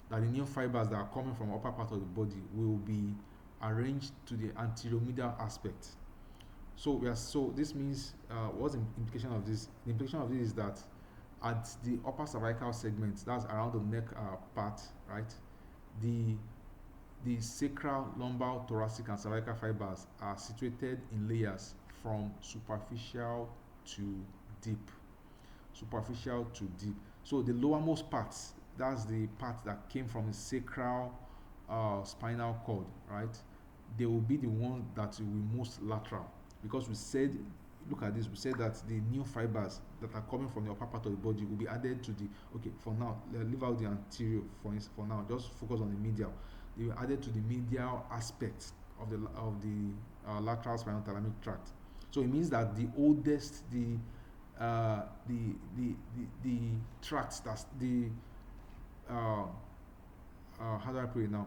the new fibers that are coming from upper part of the body will be arranged to the anteromedial aspect. So this means what's the implication of this? The implication of this is that at the upper cervical segment, that's around the neck part, right? The the sacral, lumbar, thoracic, and cervical fibers are situated in layers from superficial to deep. Superficial to deep. So the lowermost parts, that's the part that came from the sacral spinal cord, right? They will be the one that will be most lateral because we said, look at this, we said that the new fibers that are coming from the upper part of the body will be added to the, okay, for now, leave out the anterior for now, just focus on the medial. They were added to the medial aspect of the lateral spinal thalamic tract. So it means that the oldest, the tracts, that's the uh, how do I put it now?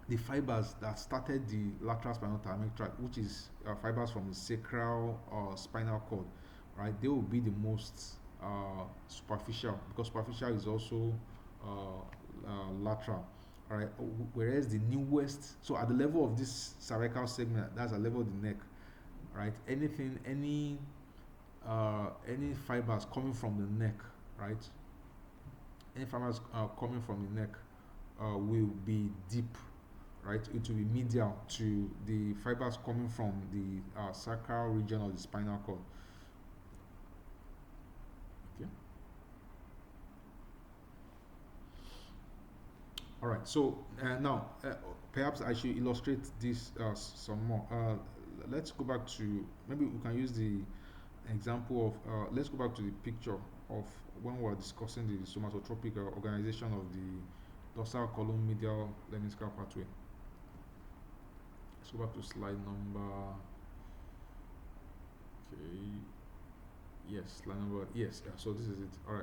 The fibers that started the lateral spinal thalamic tract, which is fibers from the sacral or spinal cord, right? They will be the most superficial because superficial is also lateral, all right? Whereas the newest, so at the level of this cervical segment, that's at the level of the neck, right? Any fibers coming from the neck, right? Any fibers coming from the neck will be deep, right? It will be medial to the fibers coming from the sacral region of the spinal cord. Okay. All right. So now, perhaps I should illustrate this some more. Let's go back to, maybe we can use the example of let's go back to the picture of when we were discussing the somatotropic organization of the dorsal column medial lemniscal pathway. Let's go back to slide number, okay, yes, slide number, yes, yeah, so this is it. All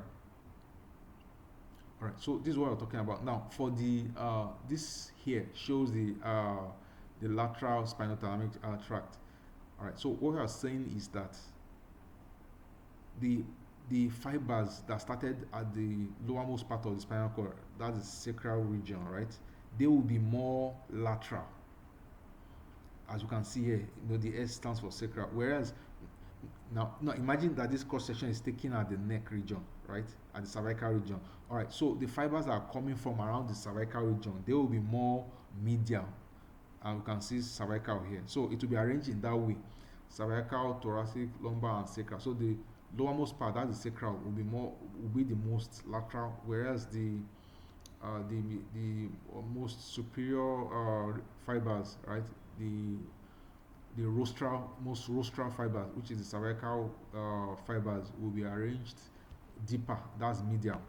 right, so this is what we're talking about now. For the this here shows the lateral spinal thalamic tract. All right, so what we are saying is that the the fibers that started at the lowermost part of the spinal cord, that's the sacral region, right? They will be more lateral. As you can see here, the S stands for sacral. Whereas now imagine that this cross section is taken at the neck region, right? At the cervical region. All right. So the fibers that are coming from around the cervical region, they will be more medial, and we can see cervical here. So it will be arranged in that way: cervical, thoracic, lumbar, and sacral. So the lowermost part, that's the sacral, will be the most lateral, whereas the most superior fibers, right? The most rostral fibers, which is the cervical fibers, will be arranged deeper. That's medial.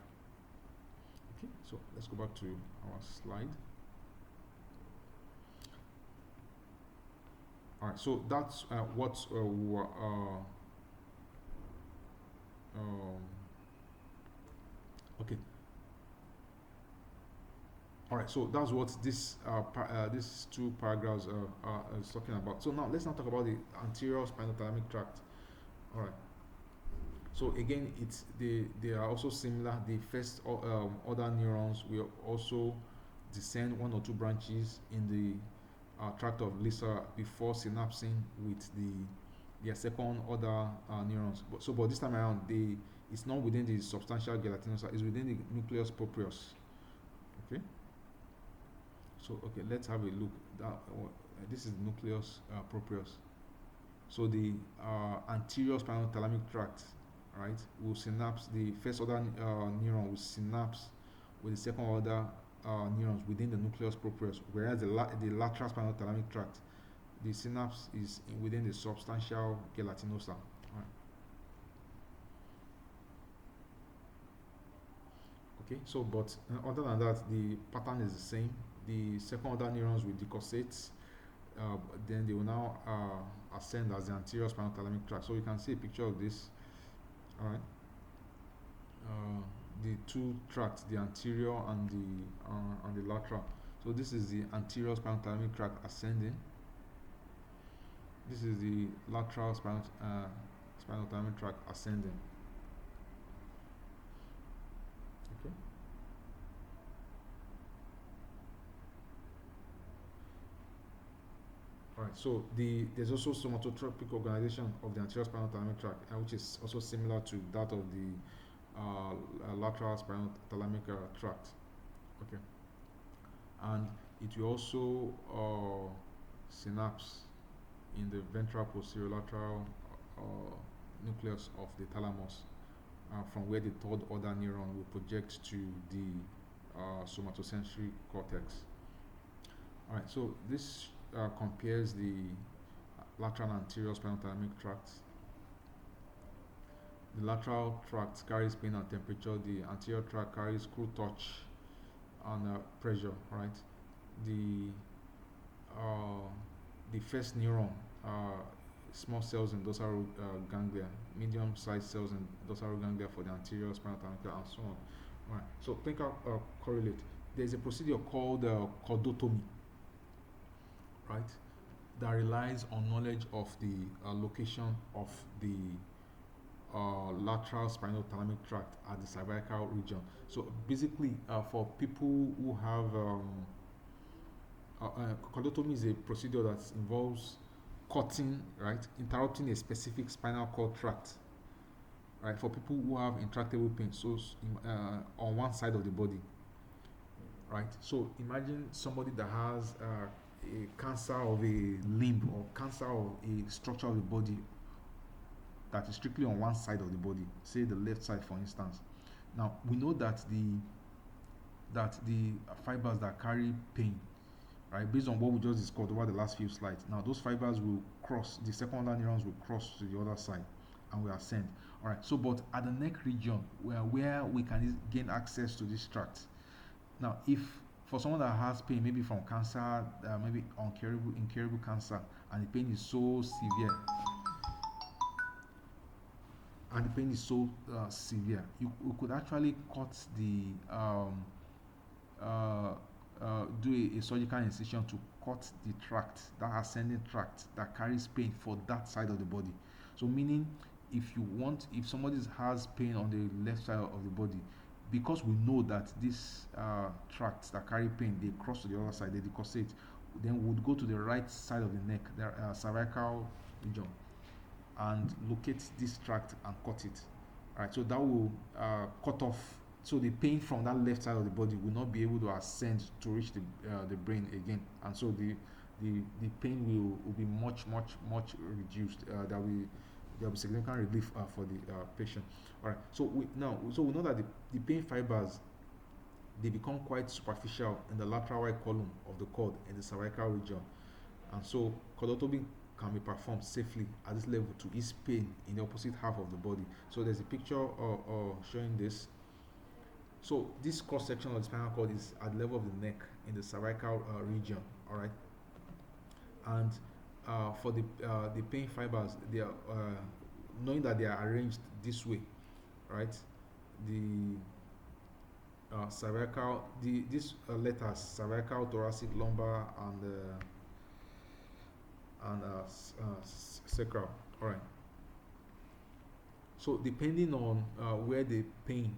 Okay, so let's go back to our slide. All right, so that's what we were. Okay. All right, so that's what these two paragraphs is talking about. So now let's not talk about the anterior spinal thalamic tract. All right. So again, they are also similar. The first order neurons will also descend one or two branches in the tract of Lissa before synapsing with their second order neurons. But this time around, it's not within the substantial gelatinosa. It's within the nucleus proprius. Okay. So okay, let's have a look. This is the nucleus proprius. So the anterior spinal thalamic tract, right, will synapse. The first order neuron will synapse with the second order neurons within the nucleus proprius, whereas the lateral spinal thalamic tract, the synapse is within the substantial gelatinosa. Right. Okay, so but other than that, the pattern is the same. The second order neurons will decussate, then they will now ascend as the anterior spinal thalamic tract. So you can see a picture of this. All right. The two tracts, the anterior and the lateral. So this is the anterior spinal thalamic tract ascending. This is the lateral spinal thalamic tract ascending. All right. So there's also somatotropic organization of the anterior spinal thalamic tract, which is also similar to that of the lateral spinal thalamic tract. Okay. And it will also synapse in the ventral posterior lateral uh, nucleus of the thalamus, from where the third order neuron will project to the somatosensory cortex. All right, so this compares the lateral and anterior spinal thalamic tracts. The lateral tract carries pain and temperature. The anterior tract carries screw touch and pressure. Right. The uh, the first neuron, small cells in dorsal ganglia, medium-sized cells in dorsal ganglia for the anterior spinal thalamic and so on. All right. So clinical correlate. There is a procedure called cordotomy, right? That relies on knowledge of the location of the lateral spinal thalamic tract at the cervical region. So basically, for people who have cordotomy is a procedure that involves cutting, right, interrupting a specific spinal cord tract, right, for people who have intractable pain, so on one side of the body, right. So imagine somebody that has a cancer of a limb or cancer of a structure of the body that is strictly on one side of the body, say the left side, for instance. Now we know that the fibers that carry pain, right, based on what we just discussed over the last few slides. Now those fibers will cross, the secondary neurons will cross to the other side and will ascend. All right. So, but at the neck region, where we can gain access to this tract. Now, if for someone that has pain, maybe from cancer, maybe incurable cancer, and the pain is so severe, you could actually cut the do a surgical incision to cut the tract, that ascending tract that carries pain for that side of the body. So meaning, if somebody has pain on the left side of the body, because we know that these tracts that carry pain, they cross to the other side, they decussate, then we would go to the right side of the neck, the cervical region, and locate this tract and cut it. All right, so that will cut off. So the pain from that left side of the body will not be able to ascend to reach the brain again, and so the pain will be much reduced. There will be significant relief for the patient. All right. So we know that the pain fibers, they become quite superficial in the lateral right column of the cord in the cervical region, and so cordotomy can be performed safely at this level to ease pain in the opposite half of the body. So there's a picture showing this. So this cross section of the spinal cord is at the level of the neck in the cervical region. All right. And for the pain fibers, they are knowing that they are arranged this way, right? The cervical, these letters, cervical, thoracic, lumbar, and sacral. All right. So depending on where the pain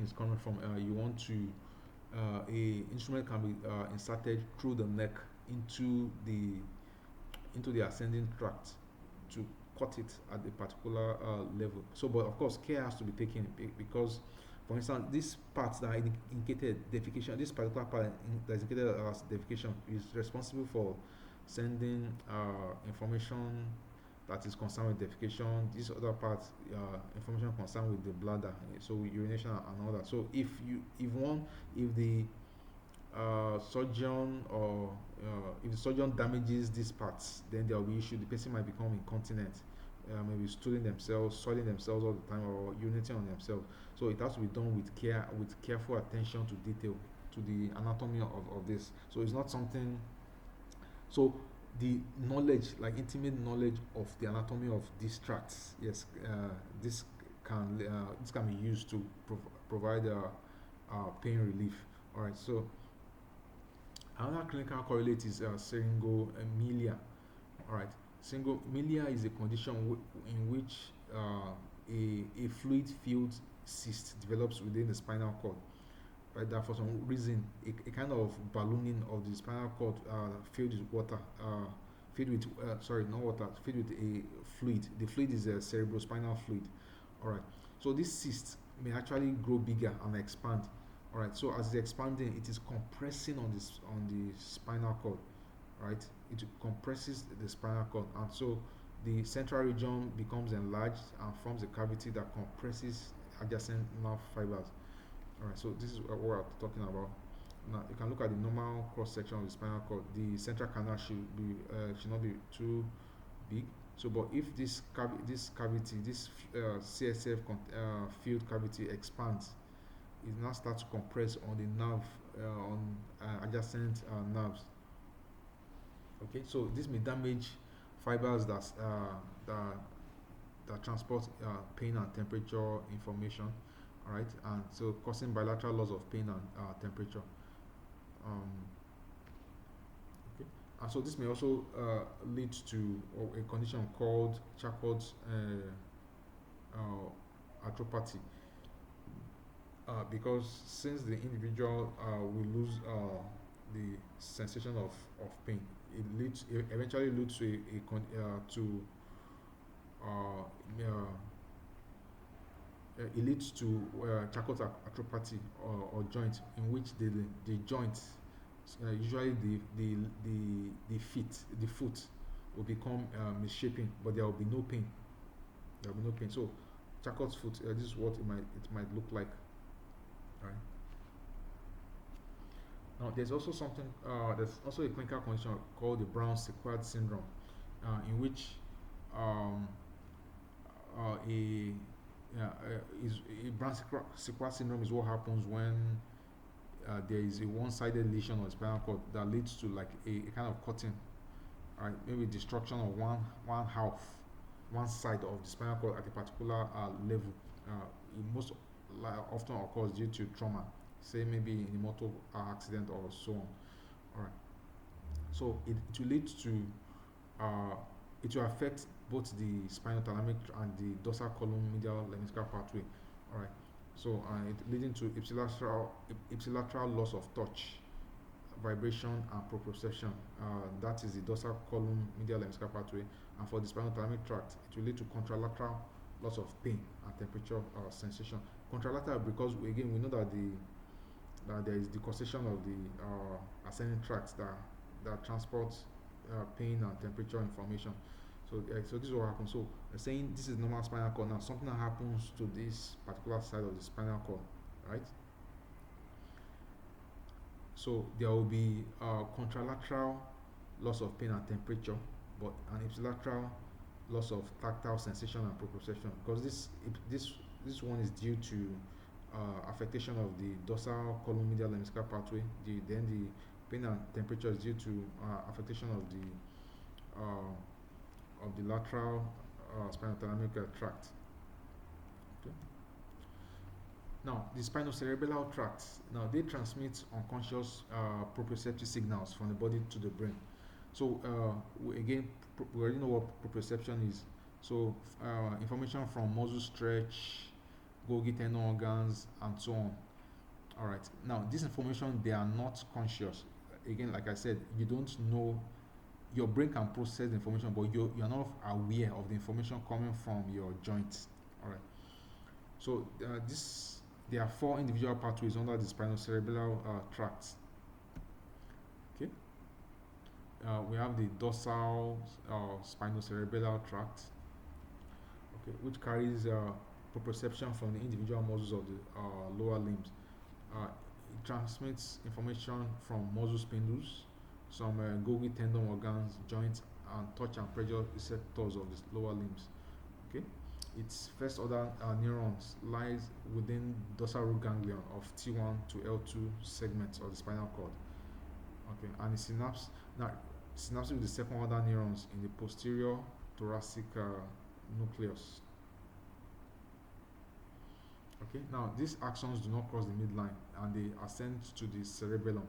is coming from, you want to a instrument can be inserted through the neck into the ascending tract to cut it at a particular level. So, but of course, care has to be taken because, for instance, this part that indicated defecation, this particular part that is indicated as defecation is responsible for sending information that is concerned with defecation. This other part, information concerned with the bladder, so urination and all that. So if the surgeon or if the surgeon damages these parts, then there will be issue. The person might become incontinent, maybe stooling themselves, soiling themselves all the time, or urinating on themselves. So it has to be done with care, with careful attention to detail, to the anatomy of this. So it's not something. So the knowledge, like intimate knowledge of the anatomy of these tracts, yes, this can be used to provide pain relief. All right. So another clinical correlate is syringomelia. All right. Syringomelia is a condition in which a fluid-filled cyst develops within the spinal cord, right? That for some reason a kind of ballooning of the spinal cord filled with water, filled with sorry, not water, filled with a fluid. The fluid is a cerebrospinal fluid. All right. So this cyst may actually grow bigger and expand. All right. So as it's expanding, it is compressing on the spinal cord, right? It compresses the spinal cord, and so the central region becomes enlarged and forms a cavity that compresses adjacent nerve fibers. All right, so this is what we're talking about. Now you can look at the normal cross section of the spinal cord. The central canal should not be too big. So, but if this cavity, this CSF filled cavity expands, it now starts to compress on the nerve, on adjacent nerves. Okay, so this may damage fibers that that transport pain and temperature information. All right, and so causing bilateral loss of pain and temperature. Um, okay, and so this may also lead to a condition called Charcot's arthropathy, because since the individual will lose the sensation of pain, it eventually leads to to uh, uh, it leads to Charcot arthropathy, or joint, in which the joint, usually the foot will become misshapen, but there will be no pain. There will be no pain. So Charcot's foot, this is what it might look like. Right. Now there's also something. There's also a clinical condition called the Brown-Séquard syndrome, in which um, a is a Brown-Séquard syndrome is what happens when there is a one-sided lesion of the spinal cord that leads to like a kind of cutting, right? Maybe destruction of one side of the spinal cord at a particular level. It most often occurs due to trauma, say maybe in a motor accident or so on. All right. So it will lead to uh, it will affect both the spinothalamic and the dorsal column medial lemniscal pathway. All right. So it leading to ipsilateral loss of touch, vibration, and proprioception. That is the dorsal column medial lemniscal pathway. And for the spinothalamic tract, it will lead to contralateral loss of pain and temperature sensation. Contralateral because again we know that there is the causation of the ascending tracts that transports pain and temperature information. So this is what happens. So we're saying this is normal spinal cord. Now something that happens to this particular side of the spinal cord, right? So there will be contralateral loss of pain and temperature, but an ipsilateral loss of tactile sensation and proprioception, because this one is due to affectation of the dorsal column medial lemniscal pathway. Then the pain and temperature is due to affectation of the lateral spinothalamic tract. Okay. Now, the spinocerebellar tracts, now they transmit unconscious proprioceptive signals from the body to the brain. So again, we already know what proprioception is. So information from muscle stretch, Golgi tendon organs, and so on. All right. Now, this information, they are not conscious. Again, like I said, you don't know. Your brain can process the information, but you're not aware of the information coming from your joints. All right. So there are 4 individual pathways under the spinocerebellar tracts. Okay. We have the dorsal spinocerebellar tract, okay, which carries proprioception from the individual muscles of the lower limbs. It transmits information from muscle spindles, some Golgi tendon organs, joints, and touch and pressure receptors of the lower limbs. Okay, its first order neurons lies within dorsal root ganglion of T1 to L2 segments of the spinal cord. Okay, and it synapses with the second order neurons in the posterior thoracic nucleus. Okay, now these axons do not cross the midline and they ascend to the cerebellum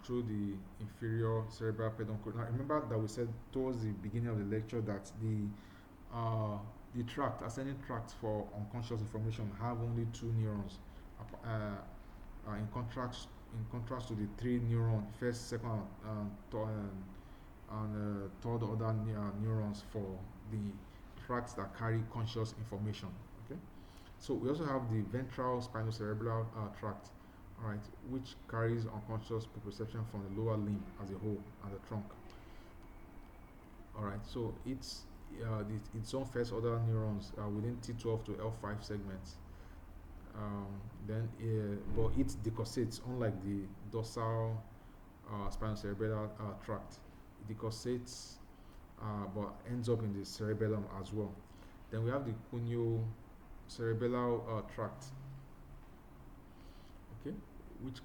through the inferior cerebral peduncle. Now remember that we said towards the beginning of the lecture that the ascending tract for unconscious information have only 2 neurons, in contrast to the three neuron, first, second, third order neurons for the tracts that carry conscious information. Okay, so we also have the ventral spinocerebellar tract, all right, which carries unconscious perception from the lower limb as a whole and the trunk. All right, so its own first order neurons within T12 to L5 segments. Then, but it decussates, unlike the dorsal spinocerebellar tract. It decussates, but ends up in the cerebellum as well. Then we have the cuneo-cerebellar tract, okay, which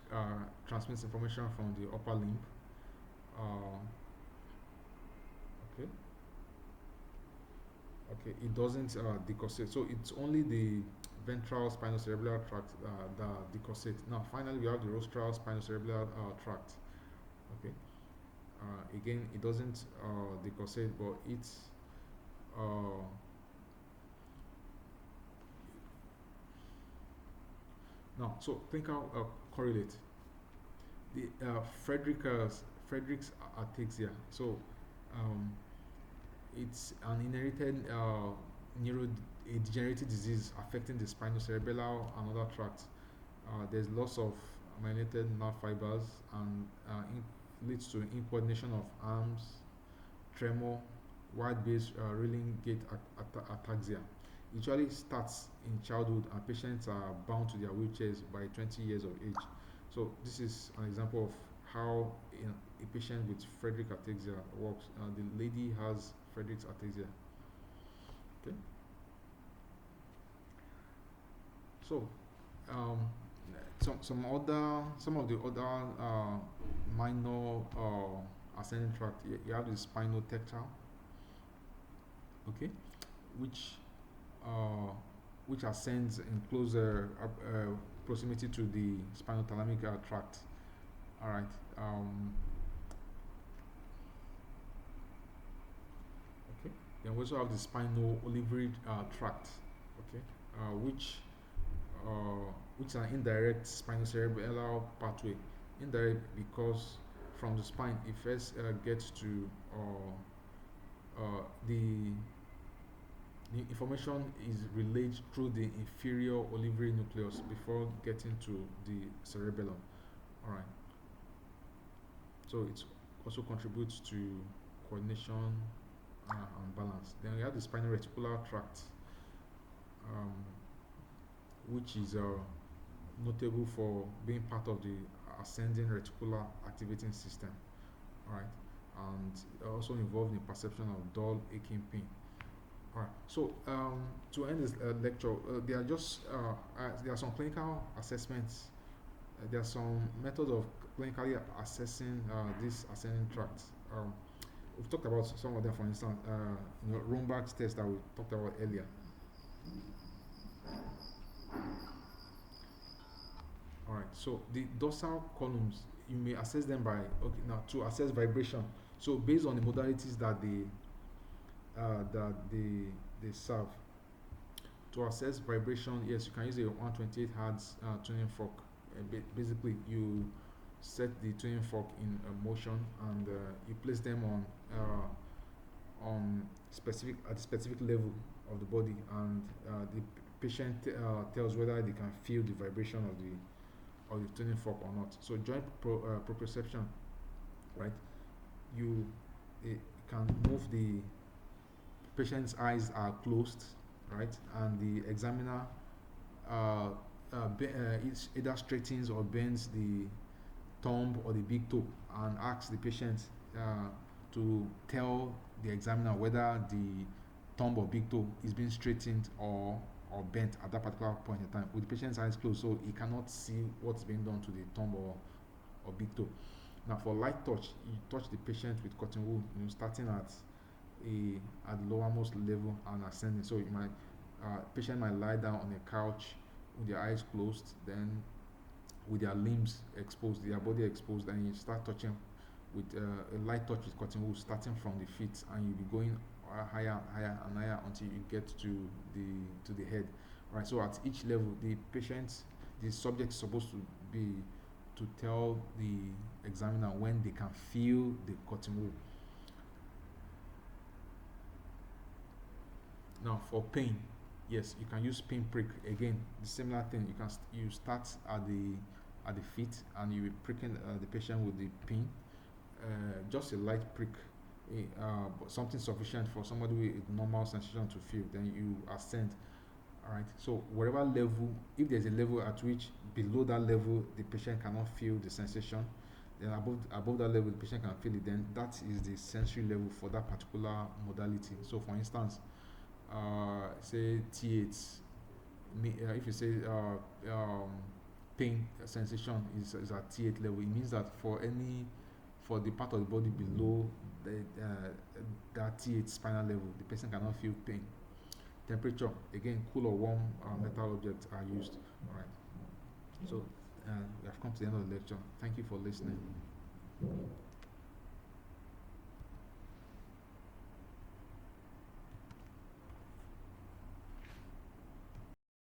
transmits information from the upper limb. Uh, okay, okay, it doesn't decussate, so it's only the ventral spinocerebellar tract that decussate. Now, finally, we have the rostral spinocerebellar tract. Okay, again, it doesn't decussate, but it's uh, now. So clinical correlate the Frederick's ataxia. So um, it's an inherited neurodegenerative disease affecting the spinocerebellar and other tracts. There's loss of myelinated nerve fibers and leads to incoordination of arms, tremor, wide-based reeling gait ataxia. Usually starts in childhood and patients are bound to their wheelchairs by 20 years of age. So this is an example of how a patient with Friedreich ataxia works. The lady has Friedreich's ataxia. Okay. So um, some of the other minor ascending tract. You have the spinal tectal, okay, which uh, which ascends in closer proximity to the spinothalamic tract. All right. Okay. Then we also have the spinal olivary tract. Okay. Which which is an indirect spinocerebellar pathway. Indirect because from the spine it first gets to the information is relayed through the inferior olivary nucleus before getting to the cerebellum. All right. So it also contributes to coordination and balance. Then we have the spinal reticular tract, um, which is notable for being part of the ascending reticular activating system. All right, and also involved in perception of dull aching pain. All right. So to end this lecture, there are some clinical assessments. There are some methods of clinically assessing this ascending tract. We've talked about some of them, for instance, Romberg's test that we talked about earlier. All right. So the dorsal columns, you may assess them by now to assess vibration. So based on the modalities that they serve. To assess vibration, yes, you can use a 128 hertz tuning fork. Basically, you set the tuning fork in motion and you place them on specific at the specific level of the body, and the patient tells whether they can feel the vibration of the tuning fork or not. So joint proprioception, right? You can move the patient's eyes are closed, right, and the examiner either straightens or bends the thumb or the big toe and asks the patient to tell the examiner whether the thumb or big toe is being straightened or bent at that particular point in time with the patient's eyes closed, so he cannot see what's being done to the thumb or big toe. Now, for light touch, you touch the patient with cotton wool, starting at the lowermost level and ascending. So you might patient might lie down on a couch with their eyes closed, then with their limbs exposed, their body exposed, and you start touching with a light touch with cotton wool, starting from the feet, and you'll be going higher, higher, and higher until you get to the head. Right. So at each level, the subject is supposed to be to tell the examiner when they can feel the cotton wool. Now for pain, yes, you can use pin prick. Again, the similar thing. You start at the feet and you will pricking the patient with the pin. Just a light prick, but something sufficient for somebody with normal sensation to feel. Then you ascend. All right. So whatever level, if there's a level at which below that level the patient cannot feel the sensation, then above that level the patient can feel it. Then that is the sensory level for that particular modality. So for instance, say T8, if you say pain sensation is at T8 level, it means that for the part of the body below that T8 spinal level, the person cannot feel pain. Temperature, again, cool or warm metal objects are used. All right. So we have come to the end of the lecture. Thank you for listening.